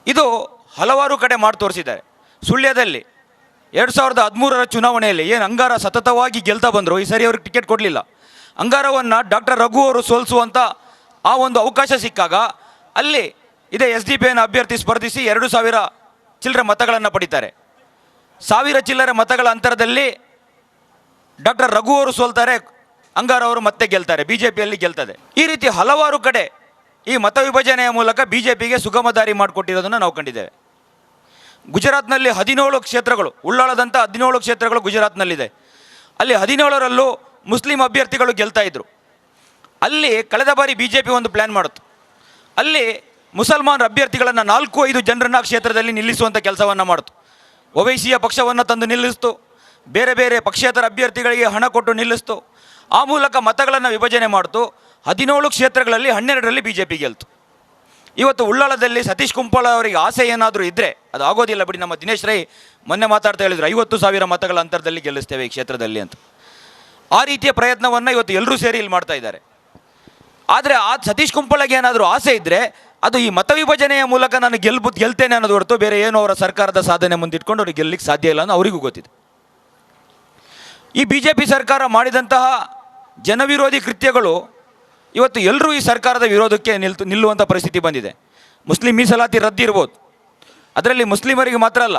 E: ಇದು ಹಲವಾರು ಕಡೆ ಮಾಡಿ ತೋರಿಸಿದ್ದಾರೆ. ಸುಳ್ಯದಲ್ಲಿ 2013ರ ಚುನಾವಣೆಯಲ್ಲಿ ಏನು ಅಂಗಾರ ಸತತವಾಗಿ ಗೆಲ್ತಾ ಬಂದರು, ಈ ಸರಿ ಅವ್ರಿಗೆ ಟಿಕೆಟ್ ಕೊಡಲಿಲ್ಲ. ಅಂಗಾರವನ್ನು ಡಾಕ್ಟರ್ ರಘು ಅವರು ಸೋಲಿಸುವಂಥ ಆ ಒಂದು ಅವಕಾಶ ಸಿಕ್ಕಾಗ ಅಲ್ಲಿ ಇದೇ SDP ಅಭ್ಯರ್ಥಿ ಸ್ಪರ್ಧಿಸಿ 2,000 ಚಿಲ್ಲರೆ ಮತಗಳನ್ನು ಪಡಿತಾರೆ. 1,000 ಚಿಲ್ಲರೆ ಮತಗಳ ಅಂತರದಲ್ಲಿ ಡಾಕ್ಟರ್ ರಘು ಅವರು ಸೋಲ್ತಾರೆ, ಅಂಗಾರ ಅವರು ಮತ್ತೆ ಗೆಲ್ತಾರೆ, BJPಯಲ್ಲಿ ಗೆಲ್ತದೆ. ಈ ರೀತಿ ಹಲವಾರು ಕಡೆ ಈ ಮತ ವಿಭಜನೆಯ ಮೂಲಕ BJPಗೆ ಸುಗಮ ದಾರಿ ಮಾಡಿಕೊಟ್ಟಿರೋದನ್ನು ನಾವು ಕಂಡಿದ್ದೇವೆ. ಗುಜರಾತ್ನಲ್ಲಿ 17 ಕ್ಷೇತ್ರಗಳು, ಉಳ್ಳಾಳದಂಥ 17 ಕ್ಷೇತ್ರಗಳು ಗುಜರಾತ್ನಲ್ಲಿದೆ. ಅಲ್ಲಿ 17ರಲ್ಲೂ ಮುಸ್ಲಿಂ ಅಭ್ಯರ್ಥಿಗಳು ಗೆಲ್ತಾ ಇದ್ದರು. ಅಲ್ಲಿ ಕಳೆದ ಬಾರಿ BJP ಒಂದು ಪ್ಲ್ಯಾನ್ ಮಾಡಿತು. ಅಲ್ಲಿ ಮುಸಲ್ಮಾನ್ ಅಭ್ಯರ್ಥಿಗಳನ್ನು 4-5 ಜನರನ್ನ ಕ್ಷೇತ್ರದಲ್ಲಿ ನಿಲ್ಲಿಸುವಂಥ ಕೆಲಸವನ್ನು ಮಾಡಿತು. ಒವೈಸಿಯ ಪಕ್ಷವನ್ನು ತಂದು ನಿಲ್ಲಿಸ್ತು, ಬೇರೆ ಪಕ್ಷೇತರ ಅಭ್ಯರ್ಥಿಗಳಿಗೆ ಹಣ ಕೊಟ್ಟು ನಿಲ್ಲಿಸ್ತು. ಆ ಮೂಲಕ ಮತಗಳನ್ನು ವಿಭಜನೆ ಮಾಡಿತು. 17 ಕ್ಷೇತ್ರಗಳಲ್ಲಿ 12ರಲ್ಲಿ BJP ಗೆಲ್ತು. ಇವತ್ತು ಉಳ್ಳಾಳದಲ್ಲಿ ಸತೀಶ್ ಕುಂಪಳ ಅವರಿಗೆ ಆಸೆ ಏನಾದರೂ ಇದ್ದರೆ ಅದು ಆಗೋದಿಲ್ಲ ಬಿಡಿ. ನಮ್ಮ ದಿನೇಶ್ ರೈ ಮೊನ್ನೆ ಮಾತಾಡ್ತಾ ಹೇಳಿದ್ರು 50,000 ಮತಗಳ ಅಂತರದಲ್ಲಿ ಗೆಲ್ಲಿಸ್ತೇವೆ ಈ ಕ್ಷೇತ್ರದಲ್ಲಿ ಅಂತ. ಆ ರೀತಿಯ ಪ್ರಯತ್ನವನ್ನು ಇವತ್ತು ಎಲ್ಲರೂ ಸೇರಿ ಇಲ್ಲಿ ಮಾಡ್ತಾ ಇದ್ದಾರೆ. ಆದರೆ ಆ ಸತೀಶ್ ಕುಂಪಳಗೆ ಏನಾದರೂ ಆಸೆ ಇದ್ದರೆ ಅದು ಈ ಮತ ವಿಭಜನೆಯ ಮೂಲಕ ನಾನು ಗೆಲ್ತೇನೆ ಅನ್ನೋದು ಹೊರತು ಬೇರೆ ಏನು ಅವರ ಸರ್ಕಾರದ ಸಾಧನೆ ಮುಂದಿಟ್ಕೊಂಡು ಅವ್ರಿಗೆ ಗೆಲ್ಲಲಿಕ್ಕೆ ಸಾಧ್ಯ ಇಲ್ಲ ಅನ್ನೋ ಅವರಿಗೂ ಗೊತ್ತಿದೆ. ಈ BJP ಸರ್ಕಾರ ಮಾಡಿದಂತಹ ಜನವಿರೋಧಿ ಕೃತ್ಯಗಳು ಇವತ್ತು ಎಲ್ಲರೂ ಈ ಸರ್ಕಾರದ ವಿರೋಧಕ್ಕೆ ನಿಲ್ಲುವಂಥ ಪರಿಸ್ಥಿತಿ ಬಂದಿದೆ. ಮುಸ್ಲಿಂ ಮೀಸಲಾತಿ ರದ್ದು ಇರ್ಬೋದು, ಅದರಲ್ಲಿ ಮುಸ್ಲಿಮರಿಗೆ ಮಾತ್ರ ಅಲ್ಲ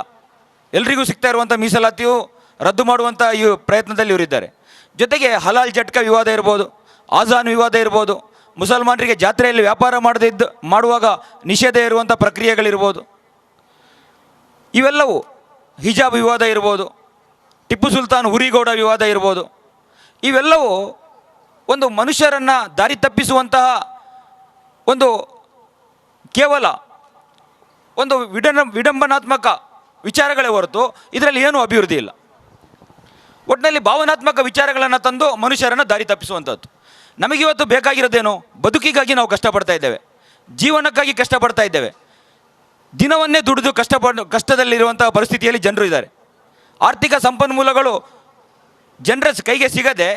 E: ಎಲ್ರಿಗೂ ಸಿಗ್ತಾ ಇರುವಂಥ ಮೀಸಲಾತಿಯು ರದ್ದು ಮಾಡುವಂಥ ಈ ಪ್ರಯತ್ನದಲ್ಲಿ ಇವರಿದ್ದಾರೆ. ಜೊತೆಗೆ ಹಲಾಲ್ ಜಟ್ಕಾ ವಿವಾದ ಇರ್ಬೋದು, ಆಜಾನ್ ವಿವಾದ ಇರ್ಬೋದು, ಮುಸಲ್ಮಾನರಿಗೆ ಜಾತ್ರೆಯಲ್ಲಿ ವ್ಯಾಪಾರ ಮಾಡುವಾಗ ನಿಷೇಧ ಇರುವಂಥ ಪ್ರಕ್ರಿಯೆಗಳಿರ್ಬೋದು, ಇವೆಲ್ಲವೂ ಹಿಜಾಬ್ ವಿವಾದ ಇರ್ಬೋದು, ಟಿಪ್ಪು ಸುಲ್ತಾನ್ ಹುರಿಗೌಡ ವಿವಾದ ಇರ್ಬೋದು, ಇವೆಲ್ಲವೂ ಒಂದು ಮನುಷ್ಯರನ್ನು ದಾರಿ ತಪ್ಪಿಸುವಂತಹ ಒಂದು ಕೇವಲ ಒಂದು ವಿಡಂಬನಾತ್ಮಕ ವಿಚಾರಗಳೇ ಹೊರತು ಇದರಲ್ಲಿ ಏನೂ ಅಭಿವೃದ್ಧಿ ಇಲ್ಲ. ಒಟ್ಟಿನಲ್ಲಿ ಭಾವನಾತ್ಮಕ ವಿಚಾರಗಳನ್ನು ತಂದು ಮನುಷ್ಯರನ್ನು ದಾರಿ ತಪ್ಪಿಸುವಂಥದ್ದು. ನಮಗಿವತ್ತು ಬೇಕಾಗಿರೋದೇನು? ಬದುಕಿಗಾಗಿ ನಾವು ಕಷ್ಟಪಡ್ತಾ ಇದ್ದೇವೆ, ಜೀವನಕ್ಕಾಗಿ ಕಷ್ಟಪಡ್ತಾ ಇದ್ದೇವೆ, ದಿನವನ್ನೇ ದುಡಿದು ಕಷ್ಟದಲ್ಲಿರುವಂಥ ಪರಿಸ್ಥಿತಿಯಲ್ಲಿ ಜನರು ಇದ್ದಾರೆ. ಆರ್ಥಿಕ ಸಂಪನ್ಮೂಲಗಳು ಜನರ ಕೈಗೆ ಸಿಗದೆ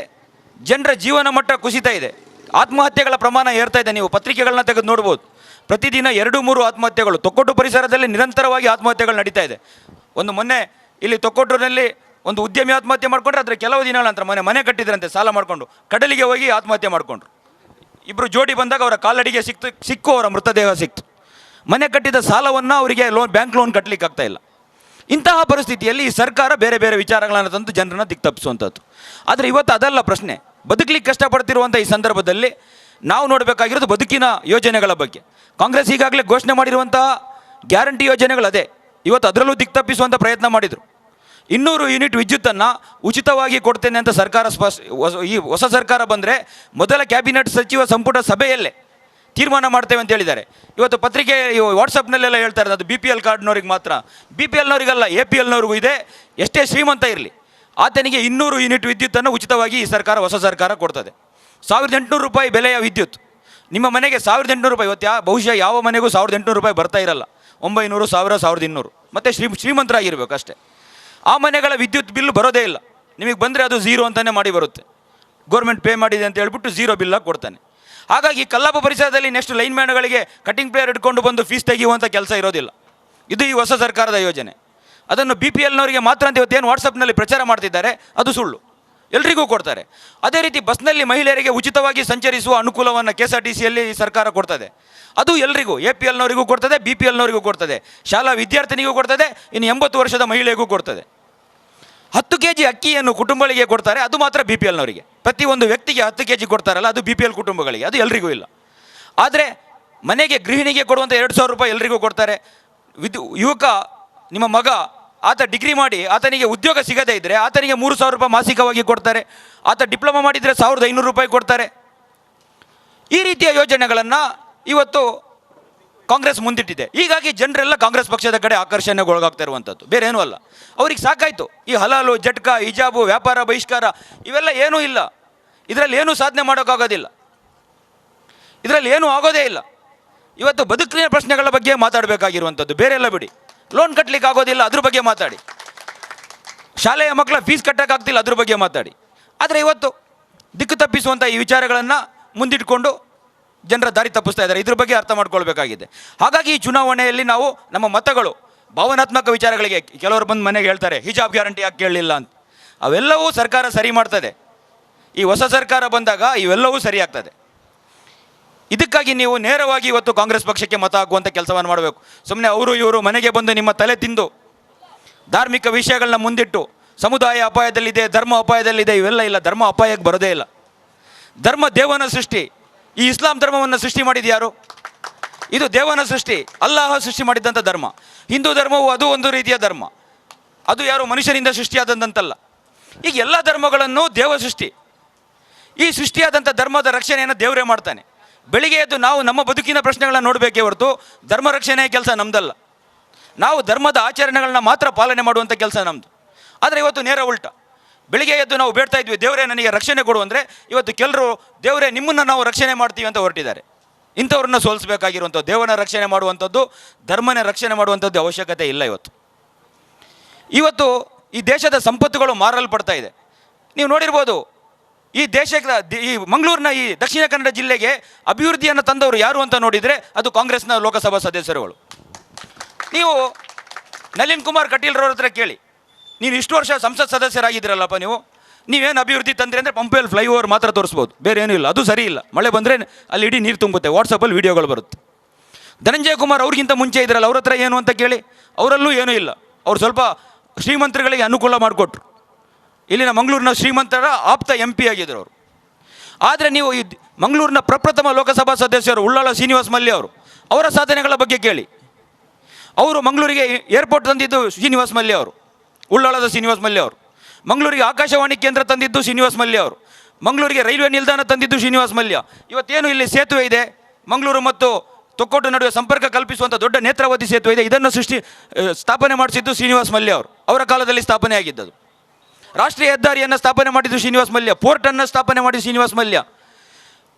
E: ಜನರ ಜೀವನ ಮಟ್ಟ ಕುಸಿತಾ ಇದೆ. ಆತ್ಮಹತ್ಯೆಗಳ ಪ್ರಮಾಣ ಏರ್ತಾ ಇದೆ. ನೀವು ಪತ್ರಿಕೆಗಳನ್ನ ತೆಗೆದು ನೋಡ್ಬೋದು, ಪ್ರತಿದಿನ 2-3 ಆತ್ಮಹತ್ಯೆಗಳು. ತೊಕ್ಕೊಟ್ಟು ಪರಿಸರದಲ್ಲಿ ನಿರಂತರವಾಗಿ ಆತ್ಮಹತ್ಯೆಗಳು ನಡೀತಾ ಇದೆ. ಒಂದು ಮೊನ್ನೆ ಇಲ್ಲಿ ತೊಕ್ಕೊಟ್ಟೂರಿನಲ್ಲಿ ಒಂದು ಉದ್ಯಮಿ ಆತ್ಮಹತ್ಯೆ ಮಾಡಿಕೊಂಡ್ರೆ ಅದರ ಕೆಲವು ದಿನಗಳ ನಂತರ ಮನೆ ಕಟ್ಟಿದ್ರಂತೆ ಸಾಲ ಮಾಡಿಕೊಂಡು ಕಡಲಿಗೆ ಹೋಗಿ ಆತ್ಮಹತ್ಯೆ ಮಾಡಿಕೊಂಡ್ರು. ಇಬ್ಬರು ಜೋಡಿ ಬಂದಾಗ ಅವರ ಕಾಲಡಿಗೆ ಸಿಕ್ಕು ಅವರ ಮೃತದೇಹ ಸಿಕ್ತು. ಮನೆ ಕಟ್ಟಿದ ಸಾಲವನ್ನು ಅವರಿಗೆ ಬ್ಯಾಂಕ್ ಲೋನ್ ಕಟ್ಟಲಿಕ್ಕೆ ಆಗ್ತಾ ಇಲ್ಲ. ಇಂತಹ ಪರಿಸ್ಥಿತಿಯಲ್ಲಿ ಈ ಸರ್ಕಾರ ಬೇರೆ ವಿಚಾರಗಳನ್ನು ತಂದು ಜನರನ್ನು ದಿಕ್ತಪ್ಪಿಸುವಂಥದ್ದು. ಆದರೆ ಇವತ್ತು ಅದಲ್ಲ ಪ್ರಶ್ನೆ. ಬದುಕಲಿಕ್ಕೆ ಕಷ್ಟಪಡ್ತಿರುವಂಥ ಈ ಸಂದರ್ಭದಲ್ಲಿ ನಾವು ನೋಡಬೇಕಾಗಿರೋದು ಬದುಕಿನ ಯೋಜನೆಗಳ ಬಗ್ಗೆ. ಕಾಂಗ್ರೆಸ್ ಈಗಾಗಲೇ ಘೋಷಣೆ ಮಾಡಿರುವಂತಹ ಗ್ಯಾರಂಟಿ ಯೋಜನೆಗಳದೇ. ಇವತ್ತು ಅದರಲ್ಲೂ ದಿಕ್ತಪ್ಪಿಸುವಂಥ ಪ್ರಯತ್ನ ಮಾಡಿದರು. 200 ಯೂನಿಟ್ ವಿದ್ಯುತ್ತನ್ನು ಉಚಿತವಾಗಿ ಕೊಡ್ತೇನೆ ಅಂತ ಸರ್ಕಾರ ಈ ಹೊಸ ಸರ್ಕಾರ ಬಂದರೆ ಮೊದಲ ಕ್ಯಾಬಿನೆಟ್ ಸಚಿವ ಸಂಪುಟ ಸಭೆಯಲ್ಲೇ ತೀರ್ಮಾನ ಮಾಡ್ತೇವೆ ಅಂತ ಹೇಳಿದ್ದಾರೆ. ಇವತ್ತು ಪತ್ರಿಕೆ ವಾಟ್ಸಪ್ನಲ್ಲೆಲ್ಲ ಹೇಳ್ತಾರೆ ಅದು BPL ಕಾರ್ಡ್ನವ್ರಿಗೆ ಮಾತ್ರ. BPLನವರಿಗಲ್ಲ, APLನವ್ರಿಗೂ ಇದೆ. ಎಷ್ಟೇ ಶ್ರೀಮಂತ ಇರಲಿ ಆತನಿಗೆ 200 ಯೂನಿಟ್ ವಿದ್ಯುತ್ತನ್ನು ಉಚಿತವಾಗಿ ಈ ಸರ್ಕಾರ, ಹೊಸ ಸರ್ಕಾರ ಕೊಡ್ತದೆ. 1,800 ರೂಪಾಯಿ ಬೆಲೆಯ ವಿದ್ಯುತ್ ನಿಮ್ಮ ಮನೆಗೆ 1,800 ರೂಪಾಯಿ. ಇವತ್ತು ಬಹುಶಃ ಯಾವ ಮನೆಗೂ 1,800 ರೂಪಾಯಿ ಬರ್ತಾ ಇರಲ್ಲ. 900, 1000, 1200 ಮತ್ತು ಶ್ರೀಮಂತರಾಗಿರ್ಬೇಕು ಅಷ್ಟೇ. ಆ ಮನೆಗಳ ವಿದ್ಯುತ್ ಬಿಲ್ ಬರೋದೇ ಇಲ್ಲ. ನಿಮಗೆ ಬಂದರೆ ಅದು ಝೀರೋ ಅಂತಲೇ ಮಾಡಿ ಬರುತ್ತೆ. ಗೌರ್ಮೆಂಟ್ ಪೇ ಮಾಡಿದೆ ಅಂತ ಹೇಳ್ಬಿಟ್ಟು ಝೀರೋ ಬಿಲ್ಲಾಗಿ ಕೊಡ್ತಾನೆ. ಹಾಗಾಗಿ ಕಲ್ಲಾಪ ಪರಿಸರದಲ್ಲಿ ನೆಕ್ಸ್ಟ್ ಲೈನ್ ಮ್ಯಾನ್ಗಳಿಗೆ ಕಟಿಂಗ್ ಪ್ಲೇಯರ್ ಇಟ್ಕೊಂಡು ಬಂದು ಫೀಸ್ ತೆಗೆಯುವಂಥ ಕೆಲಸ ಇರೋದಿಲ್ಲ. ಇದು ಈ ಹೊಸ ಸರ್ಕಾರದ ಯೋಜನೆ. ಅದನ್ನು BPLನವರಿಗೆ ಮಾತ್ರ ಅಂತ ಇವತ್ತೇನು ವಾಟ್ಸಪ್ನಲ್ಲಿ ಪ್ರಚಾರ ಮಾಡ್ತಿದ್ದಾರೆ ಅದು ಸುಳ್ಳು. ಎಲ್ರಿಗೂ ಕೊಡ್ತಾರೆ. ಅದೇ ರೀತಿ ಬಸ್ನಲ್ಲಿ ಮಹಿಳೆಯರಿಗೆ ಉಚಿತವಾಗಿ ಸಂಚರಿಸುವ ಅನುಕೂಲವನ್ನು KSRTCಯಲ್ಲಿ ಈ ಸರ್ಕಾರ ಕೊಡ್ತದೆ. ಅದು ಎಲ್ರಿಗೂ APLನವರಿಗೂ ಕೊಡ್ತದೆ, BPLನವರಿಗೂ ಕೊಡ್ತದೆ, ಶಾಲಾ ವಿದ್ಯಾರ್ಥಿನಿಗೂ ಕೊಡ್ತದೆ, ಇನ್ನು 80 ವರ್ಷದ ಮಹಿಳೆಗೂ ಕೊಡ್ತದೆ. 10 kg ಅಕ್ಕಿಯನ್ನು ಕುಟುಂಬಗಳಿಗೆ ಕೊಡ್ತಾರೆ, ಅದು ಮಾತ್ರ BPLನವರಿಗೆ. ಪ್ರತಿಯೊಂದು ವ್ಯಕ್ತಿಗೆ 10 kg ಕೊಡ್ತಾರಲ್ಲ, ಅದು BPL ಕುಟುಂಬಗಳಿಗೆ, ಅದು ಎಲ್ರಿಗೂ ಇಲ್ಲ. ಆದರೆ ಮನೆಗೆ ಗೃಹಿಣಿಗೆ ಕೊಡುವಂಥ 2000 ರೂಪಾಯಿ ಎಲ್ರಿಗೂ ಕೊಡ್ತಾರೆ. ಯುವಕ ನಿಮ್ಮ ಮಗ ಆತ ಡಿಗ್ರಿ ಮಾಡಿ ಆತನಿಗೆ ಉದ್ಯೋಗ ಸಿಗದೇ ಇದ್ದರೆ ಆತನಿಗೆ 3000 ರೂಪಾಯಿ ಮಾಸಿಕವಾಗಿ ಕೊಡ್ತಾರೆ. ಆತ ಡಿಪ್ಲೊಮಾ ಮಾಡಿದರೆ 1500 ರೂಪಾಯಿ ಕೊಡ್ತಾರೆ. ಈ ರೀತಿಯ ಯೋಜನೆಗಳನ್ನು ಇವತ್ತು ಕಾಂಗ್ರೆಸ್ ಮುಂದಿಟ್ಟಿದೆ. ಹೀಗಾಗಿ ಜನರೆಲ್ಲ ಕಾಂಗ್ರೆಸ್ ಪಕ್ಷದ ಕಡೆ ಆಕರ್ಷಣೆಗೊಳಗಾಗ್ತಾ ಇರುವಂಥದ್ದು, ಬೇರೆ ಏನೂ ಅಲ್ಲ. ಅವ್ರಿಗೆ ಸಾಕಾಯಿತು ಈ ಹಲಾಲು, ಜಟ್ಕಾ, ಹಿಜಾಬು, ವ್ಯಾಪಾರ ಬಹಿಷ್ಕಾರ ಇವೆಲ್ಲ ಏನೂ ಇಲ್ಲ. ಇದರಲ್ಲಿ ಏನೂ ಸಾಧನೆ ಮಾಡೋಕ್ಕಾಗೋದಿಲ್ಲ, ಇದರಲ್ಲಿ ಏನೂ ಆಗೋದೇ ಇಲ್ಲ. ಇವತ್ತು ಬದುಕಿನ ಪ್ರಶ್ನೆಗಳ ಬಗ್ಗೆ ಮಾತಾಡಬೇಕಾಗಿರುವಂಥದ್ದು, ಬೇರೆ ಎಲ್ಲ ಬಿಡಿ. ಲೋನ್ ಕಟ್ಟಲಿಕ್ಕೆ ಆಗೋದಿಲ್ಲ, ಅದ್ರ ಬಗ್ಗೆ ಮಾತಾಡಿ. ಶಾಲೆಯ ಮಕ್ಕಳ ಫೀಸ್ ಕಟ್ಟೋಕ್ಕಾಗ್ತಿಲ್ಲ, ಅದ್ರ ಬಗ್ಗೆ ಮಾತಾಡಿ. ಆದರೆ ಇವತ್ತು ದಿಕ್ಕು ತಪ್ಪಿಸುವಂಥ ಈ ವಿಚಾರಗಳನ್ನು ಮುಂದಿಟ್ಕೊಂಡು ಜನರ ದಾರಿ ತಪ್ಪಿಸ್ತಾ ಇದ್ದಾರೆ. ಇದ್ರ ಬಗ್ಗೆ ಅರ್ಥ ಮಾಡ್ಕೊಳ್ಬೇಕಾಗಿದೆ. ಹಾಗಾಗಿ ಈ ಚುನಾವಣೆಯಲ್ಲಿ ನಾವು ನಮ್ಮ ಮತಗಳು ಭಾವನಾತ್ಮಕ ವಿಚಾರಗಳಿಗೆ, ಕೆಲವರು ಬಂದು ಮನೆಗೆ ಹೇಳ್ತಾರೆ ಹಿಜಾಬ್ ಗ್ಯಾರಂಟಿ ಯಾಕೆ ಕೇಳಲಿಲ್ಲ ಅಂತ. ಅವೆಲ್ಲವೂ ಸರ್ಕಾರ ಸರಿ ಮಾಡ್ತದೆ. ಈ ಹೊಸ ಸರ್ಕಾರ ಬಂದಾಗ ಇವೆಲ್ಲವೂ ಸರಿ ಆಗ್ತದೆ. ಇದಕ್ಕಾಗಿ ನೀವು ನೇರವಾಗಿ ಇವತ್ತು ಕಾಂಗ್ರೆಸ್ ಪಕ್ಷಕ್ಕೆ ಮತ ಹಾಕುವಂಥ ಕೆಲಸವನ್ನು ಮಾಡಬೇಕು. ಸುಮ್ಮನೆ ಅವರು ಇವರು ಮನೆಗೆ ಬಂದು ನಿಮ್ಮ ತಲೆ ತಿಂದು ಧಾರ್ಮಿಕ ವಿಷಯಗಳನ್ನ ಮುಂದಿಟ್ಟು ಸಮುದಾಯ ಅಪಾಯದಲ್ಲಿದೆ, ಧರ್ಮ ಅಪಾಯದಲ್ಲಿದೆ, ಇವೆಲ್ಲ ಇಲ್ಲ. ಧರ್ಮ ಅಪಾಯಕ್ಕೆ ಬರೋದೇ ಇಲ್ಲ. ಧರ್ಮ ದೇವನ ಸೃಷ್ಟಿ. ಈ ಇಸ್ಲಾಂ ಧರ್ಮವನ್ನು ಸೃಷ್ಟಿ ಮಾಡಿದ್ದು ಯಾರು? ಇದು ದೇವನ ಸೃಷ್ಟಿ, ಅಲ್ಲಾಹ ಸೃಷ್ಟಿ ಮಾಡಿದ್ದಂಥ ಧರ್ಮ. ಹಿಂದೂ ಧರ್ಮವು ಅದು ಒಂದು ರೀತಿಯ ಧರ್ಮ, ಅದು ಯಾರು ಮನುಷ್ಯನಿಂದ ಸೃಷ್ಟಿಯಾದಂತಲ್ಲ. ಈಗ ಎಲ್ಲ ಧರ್ಮಗಳನ್ನು ದೇವ ಸೃಷ್ಟಿ. ಈ ಸೃಷ್ಟಿಯಾದಂಥ ಧರ್ಮದ ರಕ್ಷಣೆಯನ್ನು ದೇವರೇ ಮಾಡ್ತಾನೆ. ಬೆಳಿಗ್ಗೆ ಎದ್ದು ನಾವು ನಮ್ಮ ಬದುಕಿನ ಪ್ರಶ್ನೆಗಳನ್ನ ನೋಡಬೇಕೇ ಹೊರತು ಧರ್ಮ ರಕ್ಷಣೆಯ ಕೆಲಸ ನಮ್ಮದಲ್ಲ. ನಾವು ಧರ್ಮದ ಆಚರಣೆಗಳನ್ನ ಮಾತ್ರ ಪಾಲನೆ ಮಾಡುವಂಥ ಕೆಲಸ ನಮ್ಮದು. ಆದರೆ ಇವತ್ತು ನೇರ ಉಲ್ಟ. ಬೆಳಿಗ್ಗೆ ಎದ್ದು ನಾವು ಬೇಡ್ತಾ ಇದ್ವಿ ದೇವರೇ ನನಗೆ ರಕ್ಷಣೆ ಕೊಡು ಅಂದರೆ, ಇವತ್ತು ಕೆಲವರು ದೇವರೇ ನಿಮ್ಮನ್ನು ನಾವು ರಕ್ಷಣೆ ಮಾಡ್ತೀವಿ ಅಂತ ಹೊರಟಿದ್ದಾರೆ. ಇಂಥವ್ರನ್ನ ಸೋಲಿಸಬೇಕಾಗಿರುವಂಥದ್ದು. ದೇವನ ರಕ್ಷಣೆ ಮಾಡುವಂಥದ್ದು, ಧರ್ಮನ ರಕ್ಷಣೆ ಮಾಡುವಂಥದ್ದು ಅವಶ್ಯಕತೆ ಇಲ್ಲ. ಇವತ್ತು ಈ ದೇಶದ ಸಂಪತ್ತುಗಳು ಮಾರಲ್ಪಡ್ತಾ ಇದೆ. ನೀವು ನೋಡಿರ್ಬೋದು, ಈ ಈ ಮಂಗಳೂರಿನ ಈ ದಕ್ಷಿಣ ಕನ್ನಡ ಜಿಲ್ಲೆಗೆ ಅಭಿವೃದ್ಧಿಯನ್ನು ತಂದವರು ಯಾರು ಅಂತ ನೋಡಿದರೆ ಅದು ಕಾಂಗ್ರೆಸ್ನ ಲೋಕಸಭಾ ಸದಸ್ಯರುಗಳು. ನೀವು ನಳಿನ್ ಕುಮಾರ್ ಕಟೀಲ್ರವ್ರ ಹತ್ರ ಕೇಳಿ, ನೀವು ಇಷ್ಟು ವರ್ಷ ಸಂಸತ್ ಸದಸ್ಯರಾಗಿದ್ದೀರಲ್ಲಪ್ಪ, ನೀವೇನು ಅಭಿವೃದ್ಧಿ ತಂದ್ರಿ ಅಂದರೆ ಪಂಪೆಲ್ ಫ್ಲೈಓವರ್ ಮಾತ್ರ ತೋರಿಸ್ಬೋದು, ಬೇರೆ ಏನೂ ಇಲ್ಲ. ಅದು ಸರಿ ಇಲ್ಲ. ಮಳೆ ಬಂದರೆ ಅಲ್ಲಿ ಇಡೀ ನೀರು ತುಂಬುತ್ತೆ, ವಾಟ್ಸಪ್ಪಲ್ಲಿ ವೀಡಿಯೋಗಳು ಬರುತ್ತೆ. ಧನಂಜಯ ಕುಮಾರ್ ಅವ್ರಿಗಿಂತ ಮುಂಚೆ ಇದ್ರಲ್ಲ, ಅವ್ರ ಹತ್ರ ಏನು ಅಂತ ಕೇಳಿ, ಅವರಲ್ಲೂ ಏನೂ ಇಲ್ಲ. ಅವ್ರು ಸ್ವಲ್ಪ ಶ್ರೀಮಂತರುಗಳಿಗೆ ಅನುಕೂಲ ಮಾಡಿಕೊಟ್ರು. ಇಲ್ಲಿನ ಮಂಗಳೂರಿನ ಶ್ರೀಮಂತರ ಆಪ್ತ MP ಆಗಿದ್ದರು ಅವರು. ಆದರೆ ನೀವು ಈ ಮಂಗಳೂರಿನ ಪ್ರಪ್ರಥಮ ಲೋಕಸಭಾ ಸದಸ್ಯರು ಉಳ್ಳಾಲ ಶ್ರೀನಿವಾಸ್ ಮಲ್ಯ ಅವರು, ಅವರ ಸಾಧನೆಗಳ ಬಗ್ಗೆ ಕೇಳಿ. ಅವರು ಮಂಗಳೂರಿಗೆ ಏರ್ಪೋರ್ಟ್ ತಂದಿದ್ದು ಶ್ರೀನಿವಾಸ್ ಮಲ್ಯ ಅವರು, ಉಳ್ಳಾಳದ ಶ್ರೀನಿವಾಸ್ ಮಲ್ಯ ಅವರು. ಮಂಗಳೂರಿಗೆ ಆಕಾಶವಾಣಿ ಕೇಂದ್ರ ತಂದಿದ್ದು ಶ್ರೀನಿವಾಸ್ ಮಲ್ಯ ಅವರು. ಮಂಗಳೂರಿಗೆ ರೈಲ್ವೆ ನಿಲ್ದಾಣ ತಂದಿದ್ದು ಶ್ರೀನಿವಾಸ್ ಮಲ್ಯ. ಇವತ್ತೇನು ಇಲ್ಲಿ ಸೇತುವೆ ಇದೆ, ಮಂಗಳೂರು ಮತ್ತು ತೊಕ್ಕೋಟು ನಡುವೆ ಸಂಪರ್ಕ ಕಲ್ಪಿಸುವಂಥ ದೊಡ್ಡ ನೇತ್ರಾವತಿ ಸೇತುವೆ ಇದೆ, ಇದನ್ನು ಸ್ಥಾಪನೆ ಮಾಡಿಸಿದ್ದು ಶ್ರೀನಿವಾಸ್ ಮಲ್ಯ ಅವರು. ಅವರ ಕಾಲದಲ್ಲಿ ಸ್ಥಾಪನೆ ಆಗಿದ್ದದು. ರಾಷ್ಟ್ರೀಯ ಹೆದ್ದಾರಿಯನ್ನು ಸ್ಥಾಪನೆ ಮಾಡಿದ್ದು ಶ್ರೀನಿವಾಸ್ ಮಲ್ಯ. ಪೋರ್ಟನ್ನು ಸ್ಥಾಪನೆ ಮಾಡಿ ಶ್ರೀನಿವಾಸ್ ಮಲ್ಯ.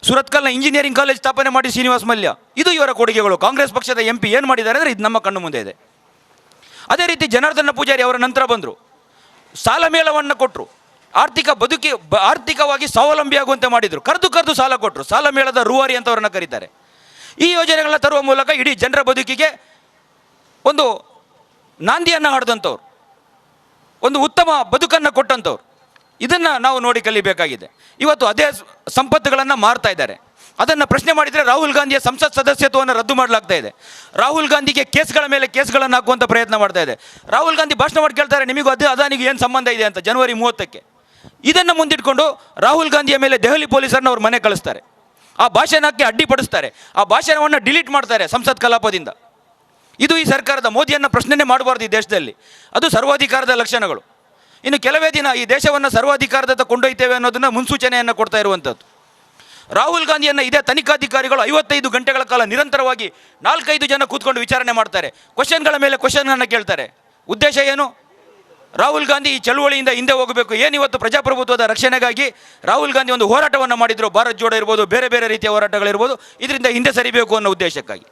E: ಸುರತ್ಕಲ್ನ ಇಂಜಿನಿಯರಿಂಗ್ ಕಾಲೇಜ್ ಸ್ಥಾಪನೆ ಮಾಡಿ ಶ್ರೀನಿವಾಸ್ ಮಲ್ಯ. ಇದು ಇವರ ಕೊಡುಗೆಗಳು. ಕಾಂಗ್ರೆಸ್ ಪಕ್ಷದ MP ಏನು ಮಾಡಿದ್ದಾರೆ ಅಂದರೆ ಇದು ನಮ್ಮ ಕಣ್ಣು ಮುಂದೆ ಇದೆ. ಅದೇ ರೀತಿ ಜನಾರ್ದನ ಪೂಜಾರಿ ಅವರ ನಂತರ ಬಂದರು, ಸಾಲ ಮೇಳವನ್ನು ಕೊಟ್ಟರು, ಆರ್ಥಿಕವಾಗಿ ಸ್ವಾವಲಂಬಿಯಾಗುವಂತೆ ಮಾಡಿದರು. ಕರೆದು ಸಾಲ ಕೊಟ್ಟರು. ಸಾಲ ಮೇಳದ ರೂವಾರಿ ಅಂತ ಅವರನ್ನು ಕರೀತಾರೆ. ಈ ಯೋಜನೆಗಳನ್ನ ತರುವ ಮೂಲಕ ಇಡೀ ಜನರ ಬದುಕಿಗೆ ಒಂದು ನಾಂದಿಯನ್ನು ಹಾಡಿದಂಥವ್ರು, ಒಂದು ಉತ್ತಮ ಬದುಕನ್ನು ಕೊಟ್ಟಂಥವ್ರು. ಇದನ್ನು ನಾವು ನೋಡಿ ಕಲಿಬೇಕಾಗಿದೆ. ಇವತ್ತು ಅದೇ ಸಂಪತ್ತುಗಳನ್ನು ಮಾರ್ತಾ ಇದ್ದಾರೆ. ಅದನ್ನು ಪ್ರಶ್ನೆ ಮಾಡಿದರೆ ರಾಹುಲ್ ಗಾಂಧಿಯ ಸಂಸತ್ ಸದಸ್ಯತ್ವವನ್ನು ರದ್ದು ಮಾಡಲಾಗ್ತಾ ಇದೆ. ರಾಹುಲ್ ಗಾಂಧಿಗೆ ಕೇಸ್ಗಳ ಮೇಲೆ ಕೇಸ್ಗಳನ್ನು ಹಾಕುವಂಥ ಪ್ರಯತ್ನ ಮಾಡ್ತಾ ಇದೆ. ರಾಹುಲ್ ಗಾಂಧಿ ಭಾಷಣ ಮಾಡಿ ಕೇಳ್ತಾರೆ, ನಿಮಗೂ ಅದಾನಿಗೆ ಏನು ಸಂಬಂಧ ಇದೆ ಅಂತ, ಜನವರಿ 30ಕ್ಕೆ. ಇದನ್ನು ಮುಂದಿಟ್ಕೊಂಡು ರಾಹುಲ್ ಗಾಂಧಿಯ ಮೇಲೆ ದೆಹಲಿ ಪೊಲೀಸರನ್ನ ಅವ್ರ ಮನೆ ಕಳಿಸ್ತಾರೆ. ಆ ಭಾಷಣಕ್ಕೆ ಅಡ್ಡಿಪಡಿಸ್ತಾರೆ. ಆ ಭಾಷಣವನ್ನು ಡಿಲೀಟ್ ಮಾಡ್ತಾರೆ ಸಂಸತ್ ಕಲಾಪದಿಂದ. ಇದು ಈ ಸರ್ಕಾರದ, ಮೋದಿಯನ್ನು ಪ್ರಶ್ನೆನೇ ಮಾಡಬಾರ್ದು ಈ ದೇಶದಲ್ಲಿ. ಅದು ಸರ್ವಾಧಿಕಾರದ ಲಕ್ಷಣಗಳು. ಇನ್ನು ಕೆಲವೇ ದಿನ ಈ ದೇಶವನ್ನು ಸರ್ವಾಧಿಕಾರದತ್ತ ಕೊಂಡೊಯ್ತೇವೆ ಅನ್ನೋದನ್ನು ಮುನ್ಸೂಚನೆಯನ್ನು ಕೊಡ್ತಾ ಇರುವಂಥದ್ದು. ರಾಹುಲ್ ಗಾಂಧಿಯನ್ನು ಇದೇ ತನಿಖಾಧಿಕಾರಿಗಳು 55 ಗಂಟೆಗಳ ಕಾಲ ನಿರಂತರವಾಗಿ 4-5 ಜನ ಕೂತ್ಕೊಂಡು ವಿಚಾರಣೆ ಮಾಡ್ತಾರೆ. ಕ್ವಶನ್ಗಳ ಮೇಲೆ ಕ್ವಶನನ್ನು ಕೇಳ್ತಾರೆ. ಉದ್ದೇಶ ಏನು? ರಾಹುಲ್ ಗಾಂಧಿ ಈ ಚಳುವಳಿಯಿಂದ ಹಿಂದೆ ಹೋಗಬೇಕು. ಏನಿವತ್ತು ಪ್ರಜಾಪ್ರಭುತ್ವದ ರಕ್ಷಣೆಗಾಗಿ ರಾಹುಲ್ ಗಾಂಧಿ ಒಂದು ಹೋರಾಟವನ್ನು ಮಾಡಿದ್ರು, ಭಾರತ್ ಜೋಡೋ ಇರ್ಬೋದು, ಬೇರೆ ಬೇರೆ ರೀತಿಯ ಹೋರಾಟಗಳಿರ್ಬೋದು, ಇದರಿಂದ ಹಿಂದೆ ಸರಿಬೇಕು ಅನ್ನೋ ಉದ್ದೇಶಕ್ಕಾಗಿ.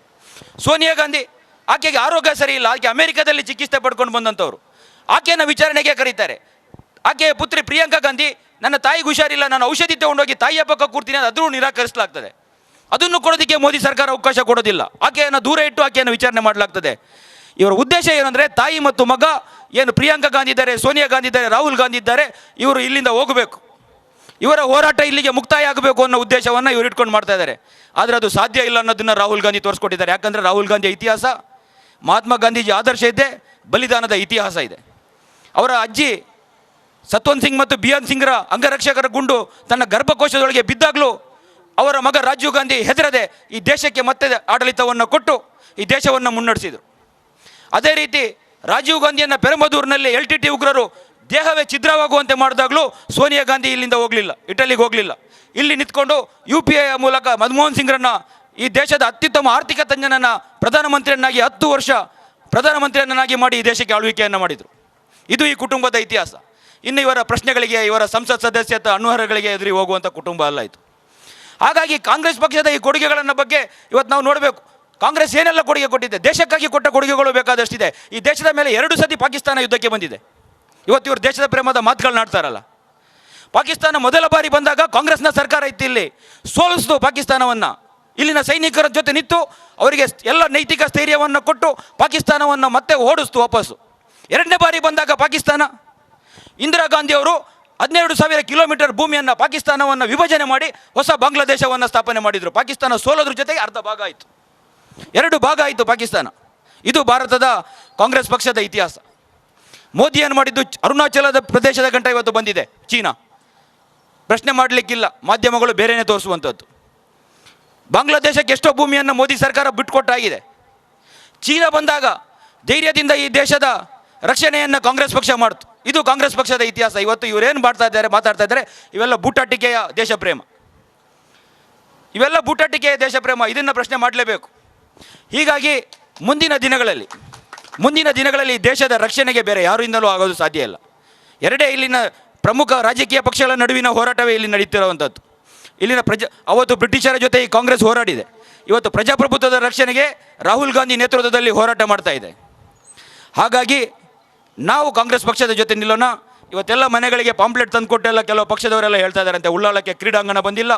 E: ಸೋನಿಯಾ ಗಾಂಧಿ ಆಕೆಗೆ ಆರೋಗ್ಯ ಸರಿ ಇಲ್ಲ, ಆಕೆ ಅಮೆರಿಕದಲ್ಲಿ ಚಿಕಿತ್ಸೆ ಪಡ್ಕೊಂಡು ಬಂದಂಥವ್ರು. ಆಕೆಯನ್ನು ವಿಚಾರಣೆಗೆ ಕರೀತಾರೆ. ಆಕೆಯ ಪುತ್ರಿ ಪ್ರಿಯಾಂಕಾ ಗಾಂಧಿ, ನನ್ನ ತಾಯಿಗೆ ಹುಷಾರಿಲ್ಲ, ನಾನು ಔಷಧಿ ತಗೊಂಡೋಗಿ ತಾಯಿಯ ಪಕ್ಕ ಕೂರ್ತೀನಿ, ಅದನ್ನು ನಿರಾಕರಿಸಲಾಗ್ತದೆ. ಅದನ್ನು ಕೊಡೋದಕ್ಕೆ ಮೋದಿ ಸರ್ಕಾರ ಅವಕಾಶ ಕೊಡೋದಿಲ್ಲ. ಆಕೆಯನ್ನು ದೂರ ಇಟ್ಟು ಆಕೆಯನ್ನು ವಿಚಾರಣೆ ಮಾಡಲಾಗ್ತದೆ. ಇವರ ಉದ್ದೇಶ ಏನಂದರೆ, ತಾಯಿ ಮತ್ತು ಮಗ ಏನು ಪ್ರಿಯಾಂಕಾ ಗಾಂಧಿ ಇದ್ದಾರೆ, ಸೋನಿಯಾ ಗಾಂಧಿ ಇದ್ದಾರೆ, ರಾಹುಲ್ ಗಾಂಧಿ ಇದ್ದಾರೆ, ಇವರು ಇಲ್ಲಿಂದ ಹೋಗಬೇಕು, ಇವರ ಹೋರಾಟ ಇಲ್ಲಿಗೆ ಮುಕ್ತಾಯ ಆಗಬೇಕು ಅನ್ನೋ ಉದ್ದೇಶವನ್ನು ಇವರು ಇಟ್ಕೊಂಡು ಮಾಡ್ತಾ ಇದ್ದಾರೆ. ಆದರೆ ಅದು ಸಾಧ್ಯ ಇಲ್ಲ ಅನ್ನೋದನ್ನು ರಾಹುಲ್ ಗಾಂಧಿ ತೋರಿಸ್ಕೊಟ್ಟಿದ್ದಾರೆ. ಯಾಕಂದರೆ ರಾಹುಲ್ ಗಾಂಧಿಯ ಇತಿಹಾಸ, ಮಹಾತ್ಮ ಗಾಂಧೀಜಿ ಆದರ್ಶ ಇದೆ, ಬಲಿದಾನದ ಇತಿಹಾಸ ಇದೆ. ಅವರ ಅಜ್ಜಿ ಸತ್ವಂತ್ ಸಿಂಗ್ ಮತ್ತು ಬಿಯಾನ್ ಸಿಂಗ್ರ ಅಂಗರಕ್ಷಕರ ಗುಂಡು ತನ್ನ ಗರ್ಭಕೋಶದೊಳಗೆ ಬಿದ್ದಾಗಲೂ ಅವರ ಮಗ ರಾಜೀವ್ ಗಾಂಧಿ ಹೆದರದೆ ಈ ದೇಶಕ್ಕೆ ಮತ್ತೆ ಆಡಳಿತವನ್ನು ಕೊಟ್ಟು ಈ ದೇಶವನ್ನು ಮುನ್ನಡೆಸಿದರು. ಅದೇ ರೀತಿ ರಾಜೀವ್ ಗಾಂಧಿಯನ್ನು ಪೆರಂಬದೂರಿನಲ್ಲಿ LTT ಉಗ್ರರು ದೇಹವೇ ಛಿದ್ರವಾಗುವಂತೆ ಮಾಡಿದಾಗಲೂ ಸೋನಿಯಾ ಗಾಂಧಿ ಇಲ್ಲಿಂದ ಹೋಗಲಿಲ್ಲ, ಇಟಲಿಗೆ ಹೋಗಲಿಲ್ಲ. ಇಲ್ಲಿ ನಿಂತ್ಕೊಂಡು UPA ಮೂಲಕ ಮನಮೋಹನ್ ಸಿಂಗ್ರನ್ನು, ಈ ದೇಶದ ಅತ್ಯುತ್ತಮ ಆರ್ಥಿಕ ತಜ್ಞನನ್ನು ಪ್ರಧಾನಮಂತ್ರಿಯನ್ನಾಗಿ 10 ವರ್ಷ ಪ್ರಧಾನಮಂತ್ರಿಯನ್ನಾಗಿ ಮಾಡಿ ಈ ದೇಶಕ್ಕೆ ಆಳ್ವಿಕೆಯನ್ನು ಮಾಡಿದರು. ಇದು ಈ ಕುಟುಂಬದ ಇತಿಹಾಸ. ಇನ್ನು ಇವರ ಪ್ರಶ್ನೆಗಳಿಗೆ, ಇವರ ಸಂಸತ್ ಸದಸ್ಯತ್ವ ಅನುಹಾರಗಳಿಗೆ ಎದುರಿ ಹೋಗುವಂಥ ಕುಟುಂಬ ಅಲ್ಲ ಇದು. ಹಾಗಾಗಿ ಕಾಂಗ್ರೆಸ್ ಪಕ್ಷದ ಈ ಕೊಡುಗೆಗಳನ್ನು ಬಗ್ಗೆ ಇವತ್ತು ನಾವು ನೋಡಬೇಕು. ಕಾಂಗ್ರೆಸ್ ಏನೆಲ್ಲ ಕೊಡುಗೆ ಕೊಟ್ಟಿದೆ, ದೇಶಕ್ಕಾಗಿ ಕೊಟ್ಟ ಕೊಡುಗೆಗಳು ಬೇಕಾದಷ್ಟಿದೆ. ಈ ದೇಶದ ಮೇಲೆ 2 ಸತಿ ಪಾಕಿಸ್ತಾನ ಯುದ್ಧಕ್ಕೆ ಬಂದಿದೆ. ಇವತ್ತು ಇವರು ದೇಶದ ಪ್ರೇಮದ ಮಾತುಗಳನ್ನ ಆಡ್ತಾರಲ್ಲ. ಪಾಕಿಸ್ತಾನ ಮೊದಲ ಬಾರಿ ಬಂದಾಗ ಕಾಂಗ್ರೆಸ್ನ ಸರ್ಕಾರ ಇತ್ತು, ಇಲ್ಲಿ ಸೋಲಿಸಿತು ಪಾಕಿಸ್ತಾನವನ್ನು. ಇಲ್ಲಿನ ಸೈನಿಕರ ಜೊತೆ ನಿಂತು ಅವರಿಗೆ ಎಲ್ಲ ನೈತಿಕ ಸ್ಥೈರ್ಯವನ್ನು ಕೊಟ್ಟು ಪಾಕಿಸ್ತಾನವನ್ನು ಮತ್ತೆ ಓಡಿಸ್ತು ವಾಪಸ್ಸು. 2ನೇ ಬಾರಿ ಬಂದಾಗ ಪಾಕಿಸ್ತಾನ, ಇಂದಿರಾ ಗಾಂಧಿ ಅವರು 12,000 ಕಿಲೋಮೀಟರ್ ಭೂಮಿಯನ್ನು, ಪಾಕಿಸ್ತಾನವನ್ನು ವಿಭಜನೆ ಮಾಡಿ ಹೊಸ ಬಾಂಗ್ಲಾದೇಶವನ್ನು ಸ್ಥಾಪನೆ ಮಾಡಿದರು. ಪಾಕಿಸ್ತಾನ ಸೋಲೋದ್ರ ಜೊತೆಗೆ ಅರ್ಧ ಭಾಗ ಆಯಿತು, 2 ಭಾಗ ಆಯಿತು ಪಾಕಿಸ್ತಾನ. ಇದು ಭಾರತದ ಕಾಂಗ್ರೆಸ್ ಪಕ್ಷದ ಇತಿಹಾಸ. ಮೋದಿಯನ್ನು ಮಾಡಿದ್ದು ಅರುಣಾಚಲದ ಪ್ರದೇಶದ ಗಂಟ ಇವತ್ತು ಬಂದಿದೆ ಚೀನಾ. ಪ್ರಶ್ನೆ ಮಾಡಲಿಕ್ಕಿಲ್ಲ, ಮಾಧ್ಯಮಗಳು ಬೇರೆಯೇ ತೋರಿಸುವಂಥದ್ದು. ಬಾಂಗ್ಲಾದೇಶಕ್ಕೆ ಎಷ್ಟೋ ಭೂಮಿಯನ್ನು ಮೋದಿ ಸರ್ಕಾರ ಬಿಟ್ಟುಕೊಟ್ಟಾಗಿದೆ. ಚೀನಾ ಬಂದಾಗ ಧೈರ್ಯದಿಂದ ಈ ದೇಶದ ರಕ್ಷಣೆಯನ್ನು ಕಾಂಗ್ರೆಸ್ ಪಕ್ಷ ಮಾಡ್ತು. ಇದು ಕಾಂಗ್ರೆಸ್ ಪಕ್ಷದ ಇತಿಹಾಸ. ಇವತ್ತು ಇವರೇನು ಮಾತಾಡ್ತಾ ಇದ್ದಾರೆ, ಇವೆಲ್ಲ ಬೂಟಾಟಿಕೆಯ ದೇಶ ಪ್ರೇಮ, ಇವೆಲ್ಲ ಬೂಟಾಟಿಕೆಯ ದೇಶ ಪ್ರೇಮ. ಇದನ್ನು ಪ್ರಶ್ನೆ ಮಾಡಲೇಬೇಕು. ಹೀಗಾಗಿ ಮುಂದಿನ ದಿನಗಳಲ್ಲಿ ದೇಶದ ರಕ್ಷಣೆಗೆ ಬೇರೆ ಯಾರಿಂದಲೂ ಆಗೋದು ಸಾಧ್ಯ ಇಲ್ಲ. ಎರಡೇ ಇಲ್ಲಿನ ಪ್ರಮುಖ ರಾಜಕೀಯ ಪಕ್ಷಗಳ ನಡುವಿನ ಹೋರಾಟವೇ ಇಲ್ಲಿ ನಡೀತಿರುವಂಥದ್ದು. ಇಲ್ಲಿನ ಅವತ್ತು ಬ್ರಿಟಿಷರ ಜೊತೆ ಈ ಕಾಂಗ್ರೆಸ್ ಹೋರಾಡಿದೆ. ಇವತ್ತು ಪ್ರಜಾಪ್ರಭುತ್ವದ ರಕ್ಷಣೆಗೆ ರಾಹುಲ್ ಗಾಂಧಿ ನೇತೃತ್ವದಲ್ಲಿ ಹೋರಾಟ ಮಾಡ್ತಾ ಇದೆ. ಹಾಗಾಗಿ ನಾವು ಕಾಂಗ್ರೆಸ್ ಪಕ್ಷದ ಜೊತೆ ನಿಲ್ಲೋಣ. ಇವತ್ತೆಲ್ಲ ಮನೆಗಳಿಗೆ ಪಾಂಪ್ಲೆಟ್ ತಂದುಕೊಟ್ಟೆಲ್ಲ ಕೆಲವು ಪಕ್ಷದವರೆಲ್ಲ ಹೇಳ್ತಾ ಇದ್ದಾರಂತೆ, ಉಳ್ಳಾಳಕ್ಕೆ ಕ್ರೀಡಾಂಗಣ ಬಂದಿಲ್ಲ,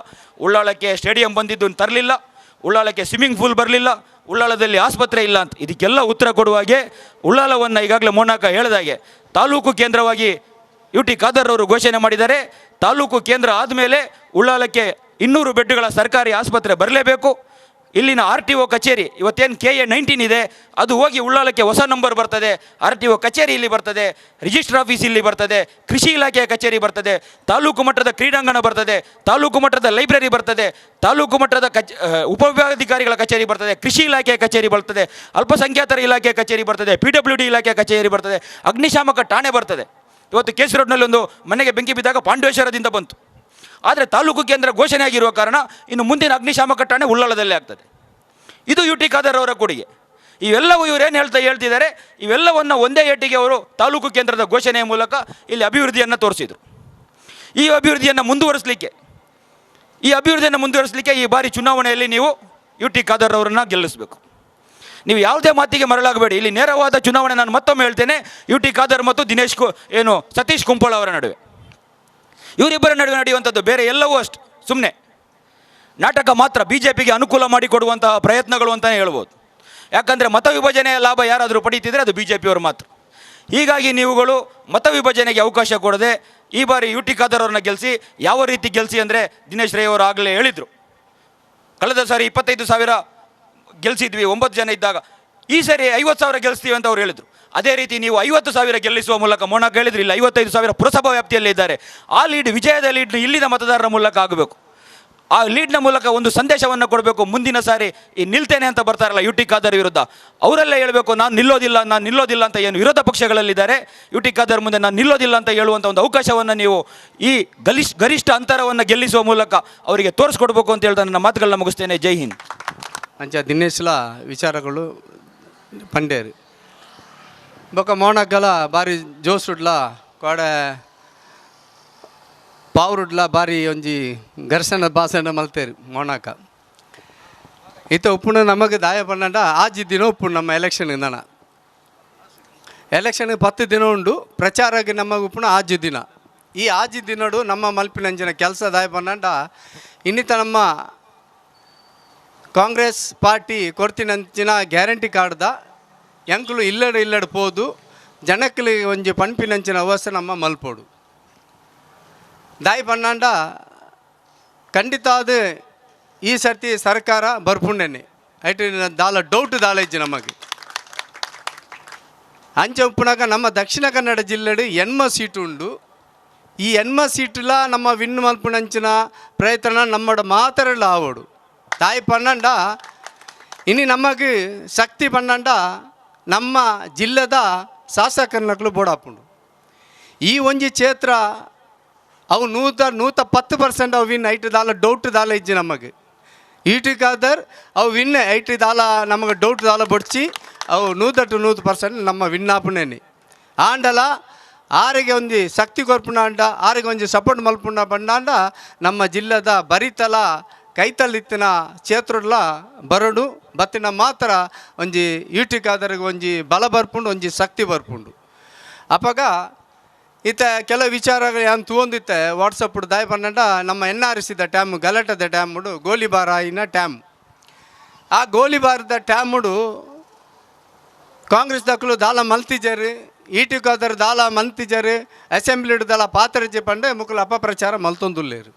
E: ಉಳ್ಳಾಳಕ್ಕೆ ಸ್ಟೇಡಿಯಂ ಬಂದಿದ್ದು ತರಲಿಲ್ಲ, ಉಳ್ಳಾಳಕ್ಕೆ ಸ್ವಿಮ್ಮಿಂಗ್ ಪೂಲ್ ಬರಲಿಲ್ಲ, ಉಳ್ಳಾಳದಲ್ಲಿ ಆಸ್ಪತ್ರೆ ಇಲ್ಲ ಅಂತ. ಇದಕ್ಕೆಲ್ಲ ಉತ್ತರ ಕೊಡುವಾಗೆ ಉಳ್ಳಾಳವನ್ನು ಈಗಾಗಲೇ ಮೋನಾಕ ಹೇಳಿದಾಗೆ ತಾಲೂಕು ಕೇಂದ್ರವಾಗಿ UT ಖಾದರ್ ಅವರು ಘೋಷಣೆ ಮಾಡಿದ್ದಾರೆ. ತಾಲೂಕು ಕೇಂದ್ರ ಆದಮೇಲೆ ಉಳ್ಳಾಳಕ್ಕೆ 200 ಬೆಡ್ಗಳ ಸರ್ಕಾರಿ ಆಸ್ಪತ್ರೆ ಬರಲೇಬೇಕು. ಇಲ್ಲಿನ RTO ಕಚೇರಿ ಇವತ್ತೇನು KA-19 ಇದೆ, ಅದು ಹೋಗಿ ಉಳ್ಳಾಳಕ್ಕೆ ಹೊಸ ನಂಬರ್ ಬರ್ತದೆ. RTO ಕಚೇರಿ ಇಲ್ಲಿ ಬರ್ತದೆ, ರಿಜಿಸ್ಟರ್ ಆಫೀಸ್ ಇಲ್ಲಿ ಬರ್ತದೆ, ಕೃಷಿ ಇಲಾಖೆಯ ಕಚೇರಿ ಬರ್ತದೆ, ತಾಲೂಕು ಮಟ್ಟದ ಕ್ರೀಡಾಂಗಣ ಬರ್ತದೆ, ತಾಲೂಕು ಮಟ್ಟದ ಲೈಬ್ರರಿ ಬರ್ತದೆ, ತಾಲೂಕು ಮಟ್ಟದ ಉಪವಿಭಾಗಾಧಿಕಾರಿಗಳ ಕಚೇರಿ ಬರ್ತದೆ, ಕೃಷಿ ಇಲಾಖೆಯ ಕಚೇರಿ ಬರ್ತದೆ, ಅಲ್ಪಸಂಖ್ಯಾತರ ಇಲಾಖೆಯ ಕಚೇರಿ ಬರ್ತದೆ, PWD ಇಲಾಖೆಯ ಕಚೇರಿ ಬರ್ತದೆ, ಅಗ್ನಿಶಾಮಕ ಠಾಣೆ ಬರ್ತದೆ. ಇವತ್ತು KC ರೋಡ್ನಲ್ಲಿ ಒಂದು ಮನೆಗೆ ಬೆಂಕಿ ಬಿದ್ದಾಗ ಪಾಂಡವೇಶ್ವರದಿಂದ ಬಂತು. ಆದರೆ ತಾಲೂಕು ಕೇಂದ್ರ ಘೋಷಣೆ ಆಗಿರುವ ಕಾರಣ ಇನ್ನು ಮುಂದಿನ ಅಗ್ನಿಶಾಮಕ ಠಾಣೆ ಉಳ್ಳಾಳದಲ್ಲೇ ಆಗ್ತದೆ. ಇದು UT ಖಾದರ್ ಅವರ ಕೊಡುಗೆ. ಇವೆಲ್ಲವೂ ಇವರೇನು ಹೇಳ್ತಿದ್ದಾರೆ, ಇವೆಲ್ಲವನ್ನು ಒಂದೇ ಏಟಿಗೆ ಅವರು ತಾಲೂಕು ಕೇಂದ್ರದ ಘೋಷಣೆಯ ಮೂಲಕ ಇಲ್ಲಿ ಅಭಿವೃದ್ಧಿಯನ್ನು ತೋರಿಸಿದರು. ಈ ಅಭಿವೃದ್ಧಿಯನ್ನು ಮುಂದುವರಿಸಲಿಕ್ಕೆ ಈ ಬಾರಿ ಚುನಾವಣೆಯಲ್ಲಿ ನೀವು UT ಖಾದರ್ ಅವರನ್ನು ಗೆಲ್ಲಿಸಬೇಕು. ನೀವು ಯಾವುದೇ ಮಾತಿಗೆ ಮರಳಾಗಬೇಡಿ. ಇಲ್ಲಿ ನೇರವಾದ ಚುನಾವಣೆ, ನಾನು ಮತ್ತೊಮ್ಮೆ ಹೇಳ್ತೇನೆ, UT ಖಾದರ್ ಮತ್ತು ಸತೀಶ್ ಕುಂಪಳ ಅವರ ನಡುವೆ, ಇವರಿಬ್ಬರ ನಡುವೆ ನಡೆಯುವಂಥದ್ದು. ಬೇರೆ ಎಲ್ಲವೂ ಅಷ್ಟು ಸುಮ್ಮನೆ ನಾಟಕ ಮಾತ್ರ, BJPಗೆ ಅನುಕೂಲ ಮಾಡಿಕೊಡುವಂತಹ ಪ್ರಯತ್ನಗಳು ಅಂತಲೇ ಹೇಳ್ಬೋದು. ಯಾಕಂದರೆ ಮತ ವಿಭಜನೆಯ ಲಾಭ ಯಾರಾದರೂ ಪಡೀತಿದ್ರೆ ಅದು BJPಯವರು ಮಾತ್ರ. ಹೀಗಾಗಿ ನೀವುಗಳು ಮತ ವಿಭಜನೆಗೆ ಅವಕಾಶ ಕೊಡದೆ ಈ ಬಾರಿ UT ಖಾದರ್ ಅವ್ರನ್ನ ಗೆಲ್ಲಿಸಿ. ಯಾವ ರೀತಿ ಗೆಲ್ಲಿಸಿ ಅಂದರೆ, ದಿನೇಶ್ ರೈ ಅವರು ಆಗಲೇ ಹೇಳಿದರು, ಕಳೆದ ಸಾರಿ 25,000 ಗೆಲ್ಲಿಸಿದ್ವಿ 9 ಜನ ಇದ್ದಾಗ, ಈ ಸರಿ 50,000 ಗೆಲ್ಲಿಸ್ತೀವಿ ಅಂತ ಅವ್ರು ಹೇಳಿದರು. ಅದೇ ರೀತಿ ನೀವು 50,000 ಗೆಲ್ಲಿಸುವ ಮೂಲಕ, ಮೋನಾಕ್ ಹೇಳಿದ್ರು ಇಲ್ಲ 55,000 ಪುರಸಭಾ ವ್ಯಾಪ್ತಿಯಲ್ಲಿ ಇದ್ದಾರೆ, ಆ ವಿಜಯದ ಲೀಡ್ ಇಲ್ಲಿನ ಮತದಾರರ ಮೂಲಕ ಆಗಬೇಕು. ಆ ಲೀಡ್ನ ಮೂಲಕ ಒಂದು ಸಂದೇಶವನ್ನು ಕೊಡಬೇಕು. ಮುಂದಿನ ಸಾರಿ ಈ ನಿಲ್ತೇನೆ ಅಂತ ಬರ್ತಾರಲ್ಲ UT ಖಾದರ್ ವಿರುದ್ಧ, ಅವರೆಲ್ಲ ಹೇಳಬೇಕು, ನಾನು ನಿಲ್ಲೋದಿಲ್ಲ ಅಂತ. ಏನು ವಿರೋಧ ಪಕ್ಷಗಳಲ್ಲಿದ್ದಾರೆ, UT ಖಾದರ್ ಮುಂದೆ ನಾನು ನಿಲ್ಲೋದಿಲ್ಲ ಅಂತ ಹೇಳುವಂಥ ಒಂದು ಅವಕಾಶವನ್ನು ನೀವು ಈ ಗರಿಷ್ಠ ಅಂತರವನ್ನು ಗೆಲ್ಲಿಸುವ ಮೂಲಕ ಅವರಿಗೆ ತೋರಿಸ್ಕೊಡ್ಬೇಕು ಅಂತ ಹೇಳ್ತಾ ನನ್ನ ಮಾತುಗಳನ್ನ ಮುಗಿಸ್ತೇನೆ. ಜೈ ಹಿಂದ್.
F: ಅಂಚ ದಿನೇಶ್ಲ ವಿಚಾರಗಳು ಪಂಡೇರು ಬೊಕ್ಕ ಮೋನಕ್ಕಲ ಬಾರಿ ಜೋಸುಡ್ಲ ಕೊಡೆ ಪಾವುರುಡ್ಲ ಬಾರಿ ಒಂಜಿ ಘರ್ಷಣ ಭಾಷಣ ಮಲ್ತೇರು ಮೋನಕ. ಇತ್ತ ಉಪ್ಪುನ ನಮಗೆ ದಾಯ ಪನ್ನಂಡ ಆಜಿ ದಿನ ಉಪ್ಪುಂಡು ನಮ್ಮ ಎಲೆಕ್ಷನ್ಗೆ ನಾನ ಎಲೆಕ್ಷನ್ಗೆ 10 ದಿನ ಉಂಡು ಪ್ರಚಾರಕ್ಕೆ ನಮಗೆ ಉಪ್ಪುನ ಆಜಿ ದಿನ ಈ ಆಜಿ ದಿನಡು ನಮ್ಮ ಮಲ್ಪಿನಂಚಿನ ಕೆಲಸ ದಾಯ ಪನ್ನಂಡ ಇನ್ನಿತ ನಮ್ಮ ಕಾಂಗ್ರೆಸ್ ಪಾರ್ಟಿ ಕೊರ್ತಿನಂಚಿನ ಗ್ಯಾರಂಟಿ ಕಾರ್ಡ್ದ ಎಂಕುಲು ಇಲ್ಲಡು ಪೋದು ಜನಕ್ಕಲಿಗೆ ಒಂಜಿ ಪಂಪಿನಂಚಿನ ವ್ಯವಸ್ಥೆ ನಮ್ಮ ಮಲ್ಪೋಡು ದಾಯಿ ಪನ್ನಂಡ ಖಂಡಿತ ಅದು ಈ ಸರ್ತಿ ಸರ್ಕಾರ ಬರ್ಪುಂಡೆನೆ ಐಟು ದಾಲ ಡೌಟ್ ದಾಲ ಇಜ್ಜಿ ನಮಗೆ ಅಂಚೆ ಉಪ್ಪುನಾಗ ನಮ್ಮ ದಕ್ಷಿಣ ಕನ್ನಡ ಜಿಲ್ಲೆಡು ಎನ್ಮ ಸೀಟು ಉಂಡು ಈ ಎನ್ಮ ಸೀಟುಲ ನಮ್ಮ ವಿನ್ ಮಲ್ಪುನಂಚಿನ ಪ್ರಯತ್ನ ನಮ್ಮಡ ಮಾತರಲ್ಲ ಆವೋಡು ತಾಯಿ ಪನ್ನಂಡ ಇನ್ನು ನಮಗೆ ಶಕ್ತಿ ಪನ್ನಂಡ ನಮ್ಮ ಜಿಲ್ಲೆದ ಶಾಸಕರ್ನಕ್ಲು ಬೋಡಾಪುಂಡು ಈ ಒಂಜಿ ಕ್ಷೇತ್ರ ಅವು ನೂತ 10% ಅವು ವಿನ್ ಐಟು ದಾಲ ಡೌಟ್ ದಾಲ ಇಜ್ಜಿ ನಮಗೆ ಈಟಿಗಾದರ್ ಅವು ವಿನ್ ಐಟು ದಾಲ ನಮಗೆ ಡೌಟ್ ದಾಲ ಬಡ್ಚಿ ಅವು 100% ನಮ್ಮ ವಿನ್ ಆಪುನೇನಿ ಆಂಡಲ ಆರಿಗೆ ಒಂಜಿ ಶಕ್ತಿ ಕೊರ್ಪುನ ಅಂಡ ಆರಿಗೆ ಒಂಜಿ ಸಪೋರ್ಟ್ ಮಲ್ಪುಂಡ ಬಂಡಾಂಡ ನಮ್ಮ ಜಿಲ್ಲೆದ ಬರಿತಲ ಕೈತಲ್ಲಿತ್ತಿನ ಕ್ಷೇತ್ರಡ್ಲ ಬರಡು ಬತ್ತಿನ ಮಾತ್ರ ಒಂಜಿ ಈಟಿಗಾದರಿಗೆ ಒಂಜಿ ಬಲ ಬರ್ಪುಂಡು ಒಂಜಿ ಶಕ್ತಿ ಬರ್ಪುಂಡು ಅಪಗ ಇತ್ತ ಕೆಲವು ವಿಚಾರಗಳು ಏನು ತಗೊಂಡಿತ್ತೆ ವಾಟ್ಸಪ್ ದಾಯ ಪನ್ನಂಡ ನಮ್ಮ NRC ಟ್ಯಾಮ್ ಗಲಾಟದ ಟ್ಯಾಮುಡು ಗೋಲಿಬಾರ್ ಆಯಿನ ಟ್ಯಾಮ್ ಆ ಗೋಲಿಬಾರದ ಟ್ಯಾಮುಡು ಕಾಂಗ್ರೆಸ್ ದಕ್ಕಲು ದಾಲ ಮಲ್ತಿಜರು ಈಟಿಗಾದರ್ ದಾಲ ಮಲ್ತಿಜರು ಅಸೆಂಬ್ಲಿಡು ದಾಲ ಪಾತ್ರಜೆ ಪಂಡೆ ಮುಕ್ಕಲು ಅಪಪ್ರಚಾರ ಮಲ್ತೊಂದುಲ್ಲೇರು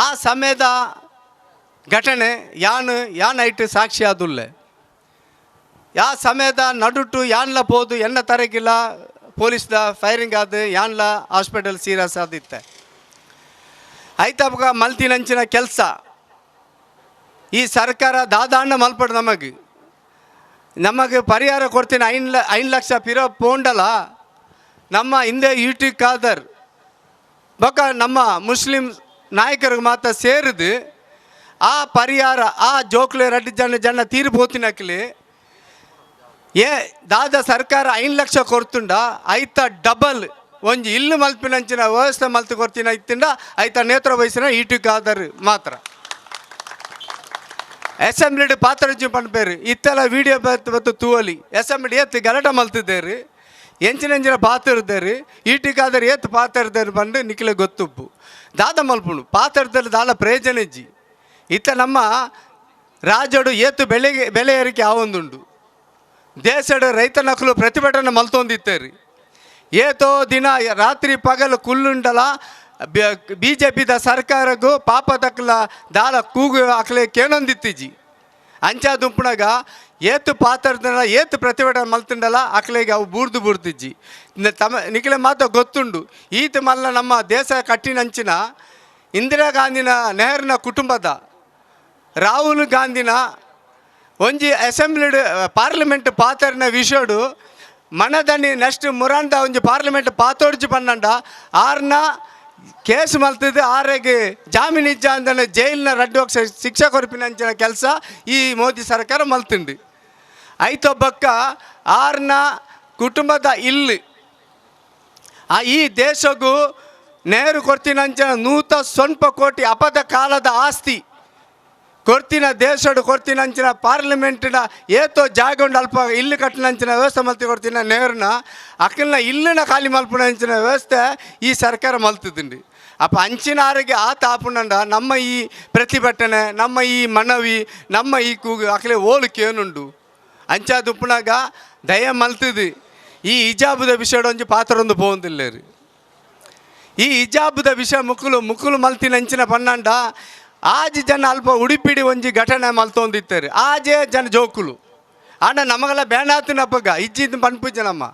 F: ಆ ಸಮಯದ ಘಟನೆ ಯಾನ್ ಐಟು ಸಾಕ್ಷಿ ಆದುಲ್ಲೆ ಆ ಸಮಯದ ನಡುಟು ಯಾನ್ಲ ಪೋದು ಎನ್ನ ತರಗಿಲ್ಲ ಪೊಲೀಸ್ದ ಫೈರಿಂಗ್ ಆದ ಯಾನ್ಲ ಹಾಸ್ಪಿಟಲ್ ಸೀರಿಯಸ್ ಆದಿತ್ತೆ ಐತಪ್ಪ ಮಲ್ತಿನಂಚಿನ ಕೆಲಸ ಈ ಸರ್ಕಾರ ದಾದಾಂಡ ಮಲ್ಪಡು ನಮಗೆ ಪರಿಹಾರ ಕೊಡ್ತೀನಿ 5 ಲಕ್ಷ ಪಿರೋ ಪೋಂಡಲ ನಮ್ಮ ಹಿಂದೆ ಯೂಟಿ ಖಾದರ್ ಬೊಕ್ಕ ನಮ್ಮ ಮುಸ್ಲಿಂ ನಾಯಕರಿಗೆ ಮಾತ್ರ ಸೇರಿದು ಆ ಪರಿಹಾರ ಆ ಜೋಕ್ಲೆ ರಡ್ಡಿ ಜನ ತೀರ್ಪೋತಿನಕ್ಲಿ ದಾದ ಸರ್ಕಾರ 5 ಲಕ್ಷ ಕೊಡ್ತುಂಡ ಐತ ಡಬಲ್ ಒಂಜಿ ಇಲ್ಲು ಮಲ್ಪಿನಂಚಿನ ವ್ಯವಸ್ಥೆ ಮಲ್ತು ಕೊಡ್ತೀನಿ ಐತಿಂಡ ಐತ ನೇತ್ರ ವಯಸ್ಸಿನ ಈಟಿಗಾದರ್ ಮಾತ್ರ ಅಸೆಂಬ್ಲಿಡ್ ಪಾತ್ರಜಿ ಪಂಪೇರು ಇತ್ತೆಲ್ಲ ವೀಡಿಯೋ ಬತ್ತು ತೂವಲಿ ಅಸೆಂಬ್ಲಿ ಎತ್ತು ಗಲಾಟೆ ಮಲ್ತಿದ್ದೇರು ಎಂಚಿನ ಪಾತಿರ್ದೇರು ಈಟಿಗಾದರ್ ಎತ್ತು ಪಾತಿರ್ದೇರು ಬಂದು ನಿಖಿಲೆ ಗೊತ್ತುಪ್ಪು ದಾದ ಮಲ್ಪುಂಡು ಪಾತಿರ್ದಲ್ಲಿ ದಾಲ ಪ್ರಯೋಜನ ಇಜ್ಜಿ ಇತ್ತ ನಮ್ಮ ರಾಜಡು ಏತು ಬೆಲೆ ಏರಿಕೆ ಆವೊಂದುಂಡು ದೇಶದ ರೈತ ನಕಲು ಪ್ರತಿಭಟನೆ ಮಲ್ತೊಂದಿತ್ತೇರಿ ಏತೋ ದಿನ ರಾತ್ರಿ ಪಗಲು ಕುಲ್ಲುಂಡಲ BJPದ ಸರ್ಕಾರಗೂ ಪಾಪ ತಕ್ಕಲ ದಾಲ ಕೂಗು ಅಕ್ಲೆ ಕೇನೊಂದಿತ್ತಿಜಿ ಅಂಚಾ ದುಂಪುಣಗ ಏತು ಪಾತ್ರದಲ್ಲ ಏತು ಪ್ರತಿಭಟನೆ ಮಲ್ತುಂಡಲ್ಲ ಅಕ್ಲೆಗೆ ಅವು ಬೂರ್ದಿಜ್ಜಿ ನಿಖಿಲೆ ಮಾತ್ರ ಗೊತ್ತುಂಡು ಈತ ಮಲ್ಲ ನಮ್ಮ ದೇಶ ಕಟ್ಟಿನಂಚಿನ ಇಂದಿರಾ ಗಾಂಧಿನ ನೆಹರುನ ಕುಟುಂಬದ ರಾಹುಲ್ ಗಾಂಧಿನ ಒಂಜಿ ಅಸೆಂಬ್ಲಿ ಪಾರ್ಲಿಮೆಂಟ್ ಪಾತರಿನ ವಿಷಯಡು ಮನದನಿ ನೆಕ್ಸ್ಟ್ ಮುರಾಂಡ ಒಂಜಿ ಪಾರ್ಲಿಮೆಂಟ್ ಪಾತೋಡ್ಜಿ ಪನ್ನಂಡ ಆರ್ನ ಕೇಸ್ ಮಲ್ತಿದ್ದು ಆರೆಗೆ ಜಾಮೀನು ಇಜ್ಜ ಅಂದನೆ ಜೈಲಿನ ರಡ್ಡು ವರ್ಷ ಶಿಕ್ಷೆ ಕೊರಪಿನಂಚಿನ ಕೆಲಸ ಈ ಮೋದಿ ಸರ್ಕಾರ ಮಲ್ತುಂಡು ಐತೊಬ್ಬಕ್ಕ ಆರ್ನ ಕುಟುಂಬದ ಇಲ್ಲಿ ಈ ದೇಶಗೂ ನೆಹರು ಕೊಡ್ತಿನಂಚಿನ 100 ಕೋಟಿ ಅಪದ ಕಾಲದ ಆಸ್ತಿ ಕೊರ್ತಿನ ದೇಶಡು ಕೊರ್ತಿನಂಚಿನ ಪಾರ್ಲಿಮೆಂಟಿನ ಏತೋ ಜಾಗೊಂಡು ಅಲ್ಪ ಇಲ್ಲಿ ಕಟ್ಟಿನಂಚಿನ ವ್ಯವಸ್ಥೆ ಮಲ್ತಿ ಕೊಡ್ತಿನ ನೆಹರುನ ಅಕ್ಕಲ್ನ ಇಲ್ಲಿನ ಖಾಲಿ ಮಲ್ಪುನಂಚಿನ ವ್ಯವಸ್ಥೆ ಈ ಸರ್ಕಾರ ಮಲ್ತಿದ್ದುಂಡು ಅಪ್ಪ ಅಂಚಿನ ಆರೋಗ್ಯ ಆತ ಆಪುಂಡ ನಮ್ಮ ಈ ಪ್ರತಿಭಟನೆ ನಮ್ಮ ಈ ಮನವಿ ನಮ್ಮ ಈ ಕೂಗು ಅಕ್ಕಲೆ ಓಲಿಕೆ ಏನುಂಡು ಅಂಚಾದ ಉಪ್ಪುನಾಗ ದಯ ಮಲ್ತಿದ್ದು ಈ ಹಿಜಾಬುದ ವಿಷಯದ ಒಂಜಿ ಪಾತ್ರೊಂದು ಪೋಂದಿಲ್ಲೇರು ಈ ಹಿಜಾಬುದ ವಿಷಯ ಮುಕ್ಕುಲು ಮಲ್ತಿನಂಚಿನ ಪನ್ನಂಡ ಆಜಿ ಜನ ಅಲ್ಪ ಉಡುಪಿಡಿ ಒಂಜಿ ಘಟನೆ ಮಲ್ತೊಂದಿತ್ತೇರು ಆಜೇ ಜನ ಜೋಕುಲು ಆಂಡ ನಮಗೆಲ್ಲ ಬೇಣಾತಿನಪ್ಪಗ ಇಜ್ಜಿದ್ದು ಪನ್ಪುಜ್ಜ ನಮ್ಮ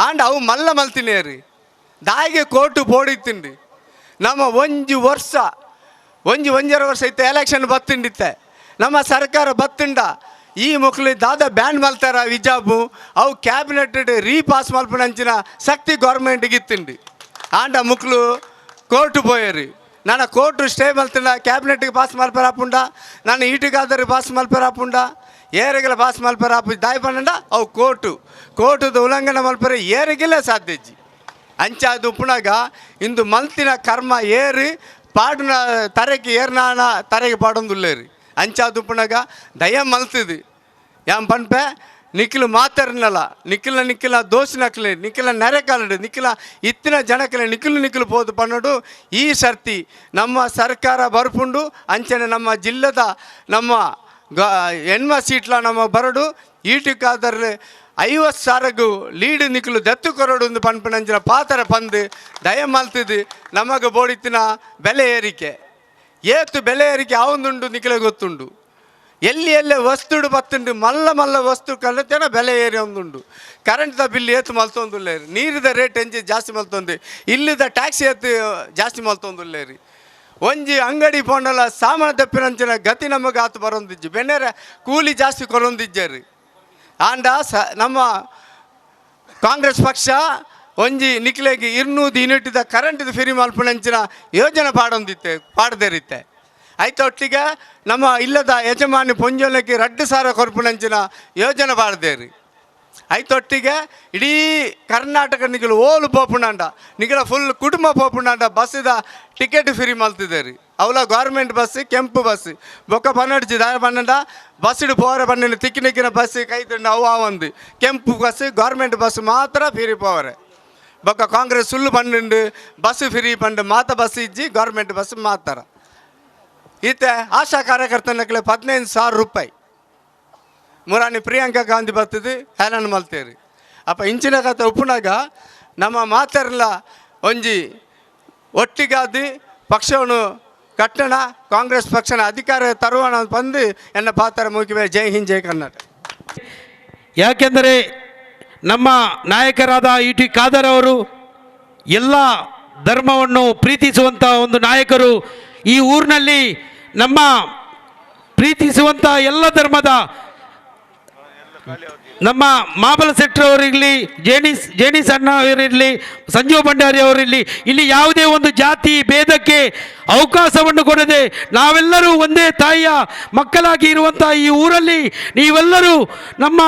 F: ಆಂಡ ಅವು ಮಲ್ಲ ಮಲ್ತಿನೇರು ದಾಯಿಗೆ ಕೋರ್ಟು ಪೋಡಿತ್ತಿಂಡು ನಮ್ಮ ಒಂಜರ ವರ್ಷ ಇತ್ತು ಎಲೆಕ್ಷನ್ ಬತ್ತಿಂಡಿತ್ತೆ ನಮ್ಮ ಸರ್ಕಾರ ಬತ್ತಿಂಡ ಈ ಮುಕ್ಲಿ ದಾದ ಬ್ಯಾನ್ ಮಲ್ತಾರ ಹಿಜಾಬು ಅವು ಕ್ಯಾಬಿನೆಟ್ ರೀಪಾಸ್ ಮಲ್ಪನಂಚಿನ ಶಕ್ತಿ ಗೌರ್ಮೆಂಟ್ಗೆ ಇತ್ತಿಂಡು ಆಂಡ ಮುಕ್ಲು ಕೋರ್ಟು ಪೋಯರು ನಾನು ಕೋರ್ಟು ಸ್ಟೇ ಮಲ್ತಿನ ಕ್ಯಾಬಿನೆಟ್ಗೆ ಪಾಸ್ ಮಲ್ಪರಾಪುಂಡ ನಾನು ಈಟಿಗಾದರಿಗೆ ಪಾಸ್ ಮಲ್ಪರಾಪುಂಡ ಏರಿಗೆಲ್ಲ ಪಾಸ್ ಮಲ್ಪರಾಪು ದಾಯಿ ಪನ್ನಂಡ ಅವು ಕೋರ್ಟುದ ಉಲ್ಲಂಘನೆ ಮಲ್ಪರ ಏರಿಗೆಲ್ಲ ಸಾಧ್ಯಜ್ಜಿ ಅಂಚಾದು ಉಪ್ಪುನಾಗ ಇಂದು ಮಲ್ತಿನ ಕರ್ಮ ಏರಿ ಪಾಡಿನ ತರೆಗೆ ಏರ್ನಾನ ತರೆಗೆ ಪಾಡೊಂದುಲ್ಲೇರಿ ಅಂಚಾದುಪ್ಪನಾಗ ದಯ ಮಲ್ತದು ಯಾನ್ ಪನ್ಪೆ ನಿಖಿಲ್ ಮಾತಾರನಲ್ಲ ನಿಖಿಲ ದೋಷ ನಕ್ಲೆ ನಿಖಿಲ ನೆರೆಕಾಲಡು ನಿಖಿಲ ಇತ್ತಿನ ಜನಕಲೆ ನಿಖಿಲು ಪೋದು ಪನ್ನೋಡು ಈ ಸರ್ತಿ ನಮ್ಮ ಸರ್ಕಾರ ಬರ್ಪುಂಡು ಅಂಚನೆ ನಮ್ಮ ಜಿಲ್ಲದ ನಮ್ಮ ಹೆಣ್ಮ ಸೀಟ್ಲ ನಮ್ಮ ಬರಡು ಈಟಿಕಾದರೆ 50,000 ಲೀಡ್ ನಿಖಲು ದತ್ತು ಕೊರಡು ಒಂದು ಪನ್ಪನಂಚಿನ ಪಾತ್ರ ಪಂದು ದಯ ಮಲ್ತದು ನಮಗೆ ಬೋಡಿತ್ತಿನ ಬೆಲೆ ಏರಿಕೆ ಏತು ಬೆಲೆ ಏರಿಕೆ ಅವನುಂಡು ನಿಖಿಲ ಗೊತ್ತುಂಡು ಎಲ್ಲಿ ವಸ್ತುಡು ಬತ್ತುಂಡು ಮಲ್ಲ ವಸ್ತು ಕಲ್ಲತೇನ ಬೆಲೆ ಏರಿ ಒಂದುಂಡು ಕರೆಂಟ್ದ ಬಿಲ್ ಏತು ಮಲ್ತೊಂದುಲ್ಲೇರಿ ನೀರಿದ ರೇಟ್ ಎಂಜಿ ಜಾಸ್ತಿ ಮಲ್ತೊಂದು ಇಲ್ಲಿದ ಟ್ಯಾಕ್ಸಿ ಏತು ಜಾಸ್ತಿ ಮಲ್ತೊಂದುಲ್ಲೇರಿ ಒಂಜಿ ಅಂಗಡಿ ಪೋಂಡಲ ಸಾಮಾನು ತಪ್ಪಿನಂಚಿನ ಗತಿ ನಮಗೆ ಆತು ಬರೊಂದಿಜ್ಜಿ ಬೆನ್ನೇರೆ ಕೂಲಿ ಜಾಸ್ತಿ ಕೊರೊಂದಿಜ್ಜರಿ ಆಂಡ ನಮ್ಮ ಕಾಂಗ್ರೆಸ್ ಪಕ್ಷ ಒಂಜಿ ನಿಕ್ಲೆಗೆ 200 ಯೂನಿಟ್ದ ಕರೆಂಟ್ದ ಫ್ರೀ ಮಲ್ಪನಂಚಿನ ಯೋಜನೆ ಪಾಡದೇರಿತ್ತೆ ಆಯ್ತು ಒಟ್ಟಿಗೆ ನಮ್ಮ ಇಲ್ಲದ ಯಜಮಾನಿ ಪೊಂಜೋಲಕ್ಕೆ 2,000 ಕೊರ್ಪುನಂಚಿನ ಯೋಜನೆ ಪಾಡ್ದೇರಿ ಆಯ್ತು ಒಟ್ಟಿಗೆ ಇಡೀ ಕರ್ನಾಟಕ ನಿಖಲು ಓಲು ಪೋಪುಂಡ ನಿಖಲ ಫುಲ್ ಕುಟುಂಬ ಪೋಪುಂಡ ಬಸ್ಸಿದ ಟಿಕೆಟ್ ಫ್ರೀ ಮಲ್ತಿದ್ದೇರಿ ಅವಲ ಗೌರ್ಮೆಂಟ್ ಬಸ್ ಕೆಂಪು ಬಸ್ ಬೊಕ್ಕ ಪನ್ನಡಿಸಿ ದಾರ ಪನ್ನಡ ಬಸ್ಸಿಡು ಪೋರೆ ಪನ್ನಡ ತಿಕ್ಕಿನ ಬಸ್ ಕೈತಂಡು ಅವು ಒಂದು ಕೆಂಪು ಬಸ್ ಗೌರ್ಮೆಂಟ್ ಬಸ್ ಮಾತ್ರ ಫ್ರೀ ಪೋರೆ ಬೊಕ್ಕ ಕಾಂಗ್ರೆಸ್ ಸುಳ್ಳು ಪನ್ನಂಡು ಬಸ್ ಫ್ರೀ ಪಂಡು ಮಾತ ಬಸ್ ಇಜ್ಜಿ ಗೌರ್ಮೆಂಟ್ ಬಸ್ ಮಾತಾರ ಈತೆ ಆಶಾ ಕಾರ್ಯಕರ್ತನಕ್ಕೆ 15,000 ರೂಪಾಯಿ ಮುರಾನಿ ಪ್ರಿಯಾಂಕಾ ಗಾಂಧಿ ಬರ್ತದೆ ಹೇಳನ್ ಮಲ್ತೇರಿ ಅಪ್ಪ ಇಂಚಿನ ಕತೆ ಉಪ್ಪುನಾಗ ನಮ್ಮ ಮಾತಾರಲ್ಲ ಒಂಜಿ ಒಟ್ಟಿಗಾದಿ ಪಕ್ಷವನ್ನು ಕಟ್ಟಣ ಕಾಂಗ್ರೆಸ್ ಪಕ್ಷನ ಅಧಿಕಾರ ತರುವಣ ಬಂದು ಎನ್ನ ಪಾತ್ರ ಮುಗಿವೆ. ಜೈ ಹಿಂದ್ ಜೈ ಕನ್ನಡ.
G: ಯಾಕೆಂದರೆ ನಮ್ಮ ನಾಯಕರಾದ ಟಿ ಖಾದರ್ ಅವರು ಎಲ್ಲ ಧರ್ಮವನ್ನು ಪ್ರೀತಿಸುವಂಥ ಒಂದು ನಾಯಕರು. ಈ ಊರಿನಲ್ಲಿ ನಮ್ಮ ಪ್ರೀತಿಸುವಂಥ ಎಲ್ಲ ಧರ್ಮದ ನಮ್ಮ ಮಾಬಲ ಶೆಟ್ಟರ್ ಅವರಿರಲಿ, ಜೇನಿಸ್ ಅಣ್ಣ ಅವರಿರಲಿ, ಸಂಜೀವ್ ಭಂಡಾರಿ ಅವರಿರಲಿ, ಇಲ್ಲಿ ಯಾವುದೇ ಒಂದು ಜಾತಿ ಭೇದಕ್ಕೆ ಅವಕಾಶವನ್ನು ಕೊಡದೆ ನಾವೆಲ್ಲರೂ ಒಂದೇ ತಾಯಿಯ ಮಕ್ಕಳಾಗಿ ಇರುವಂಥ ಈ ಊರಲ್ಲಿ ನೀವೆಲ್ಲರೂ ನಮ್ಮ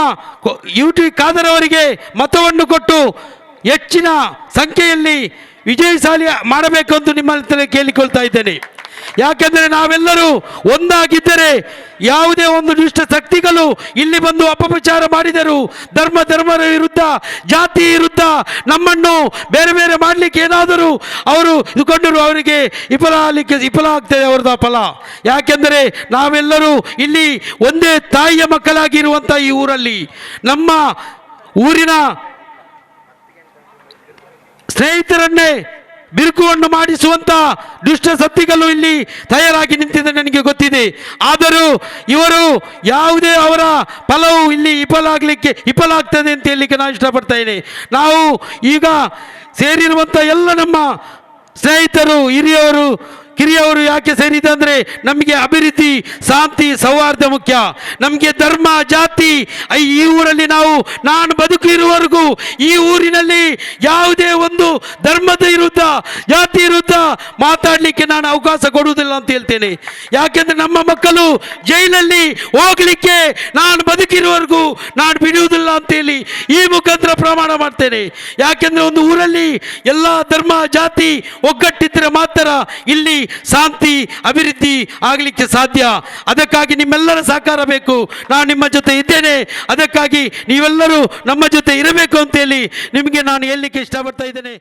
G: ಟಿ ಖಾದರ್ ಅವರಿಗೆ ಮತವನ್ನು ಕೊಟ್ಟು ಹೆಚ್ಚಿನ ಸಂಖ್ಯೆಯಲ್ಲಿ ವಿಜಯಶಾಲಿ ಮಾಡಬೇಕು ಅಂತ ನಿಮ್ಮಲ್ಲಿ ಕೇಳಿಕೊಳ್ತಾ ಇದ್ದೇನೆ. ಯಾಕೆಂದರೆ ನಾವೆಲ್ಲರೂ ಒಂದಾಗಿದ್ದರೆ ಯಾವುದೇ ಒಂದು ದುಷ್ಟ ಶಕ್ತಿಗಳು ಇಲ್ಲಿ ಬಂದು ಅಪಪ್ರಚಾರ ಮಾಡಿದರು, ಧರ್ಮದ ವಿರುದ್ಧ, ಜಾತಿ ವಿರುದ್ಧ ನಮ್ಮನ್ನು ಬೇರೆ ಬೇರೆ ಮಾಡಲಿಕ್ಕೆ ಏನಾದರೂ ಅವರು ಇದುಕೊಂಡರು, ಅವರಿಗೆ ವಿಫಲ ಆಗ್ತದೆ ಅವರದ ಫಲ. ಯಾಕೆಂದರೆ ನಾವೆಲ್ಲರೂ ಇಲ್ಲಿ ಒಂದೇ ತಾಯಿಯ ಮಕ್ಕಳಾಗಿರುವಂಥ ಈ ಊರಲ್ಲಿ ನಮ್ಮ ಊರಿನ ಸ್ನೇಹಿತರನ್ನೇ ಬಿರುಕುವನ್ನು ಮಾಡಿಸುವಂಥ ದುಷ್ಟ ಶಕ್ತಿಗಳು ಇಲ್ಲಿ ತಯಾರಾಗಿ ನಿಂತಿದೆ ನನಗೆ ಗೊತ್ತಿದೆ. ಆದರೂ ಇವರು ಯಾವುದೇ ಅವರ ಫಲವು ಇಲ್ಲಿ ವಿಫಲ ಆಗ್ತದೆ ಅಂತ ಹೇಳಲಿಕ್ಕೆ ನಾನು ಇಷ್ಟಪಡ್ತಾ ಇದ್ದೇನೆ. ನಾವು ಈಗ ಸೇರಿರುವಂಥ ಎಲ್ಲ ನಮ್ಮ ಸ್ನೇಹಿತರು, ಹಿರಿಯವರು, ಕಿರಿಯವರು ಯಾಕೆ ಸೇರಿದೆ ಅಂದರೆ ನಮಗೆ ಅಭಿವೃದ್ಧಿ, ಶಾಂತಿ, ಸೌಹಾರ್ದ ಮುಖ್ಯ. ನಮಗೆ ಧರ್ಮ, ಜಾತಿ ಈ ಊರಲ್ಲಿ ನಾನು ಬದುಕಿರುವವರೆಗೂ ಈ ಊರಿನಲ್ಲಿ ಯಾವುದೇ ಒಂದು ಧರ್ಮದ ವಿರುದ್ಧ, ಜಾತಿ ವಿರುದ್ಧ ಮಾತಾಡಲಿಕ್ಕೆ ನಾನು ಅವಕಾಶ ಕೊಡುವುದಿಲ್ಲ ಅಂತ ಹೇಳ್ತೇನೆ. ಯಾಕೆಂದರೆ ನಮ್ಮ ಮಕ್ಕಳು ಜೈಲಲ್ಲಿ ಹೋಗಲಿಕ್ಕೆ ನಾನು ಬದುಕಿರುವವರೆಗೂ ನಾನು ಬಿಡುವುದಿಲ್ಲ ಅಂತೇಳಿ ಈ ಮುಖಾಂತರ ಪ್ರಮಾಣ ಮಾಡ್ತೇನೆ. ಯಾಕೆಂದರೆ ಒಂದು ಊರಲ್ಲಿ ಎಲ್ಲ ಧರ್ಮ, ಜಾತಿ ಒಗ್ಗಟ್ಟಿದ್ದರೆ ಮಾತ್ರ ಇಲ್ಲಿ ಶಾಂತಿ, ಅಭಿವೃದ್ಧಿ ಆಗಲಿಕ್ಕೆ ಸಾಧ್ಯ. ಅದಕ್ಕಾಗಿ ನಿಮ್ಮೆಲ್ಲರ ಸಹಕಾರ ಬೇಕು. ನಾನು ನಿಮ್ಮ ಜೊತೆ ಇದ್ದೇನೆ. ಅದಕ್ಕಾಗಿ ನೀವೆಲ್ಲರೂ ನಮ್ಮ ಜೊತೆ ಇರಬೇಕು ಅಂತೇಳಿ ನಿಮಗೆ ನಾನು ಹೇಳಲಿಕ್ಕೆ ಇಷ್ಟಪಡ್ತಾ ಇದ್ದೇನೆ.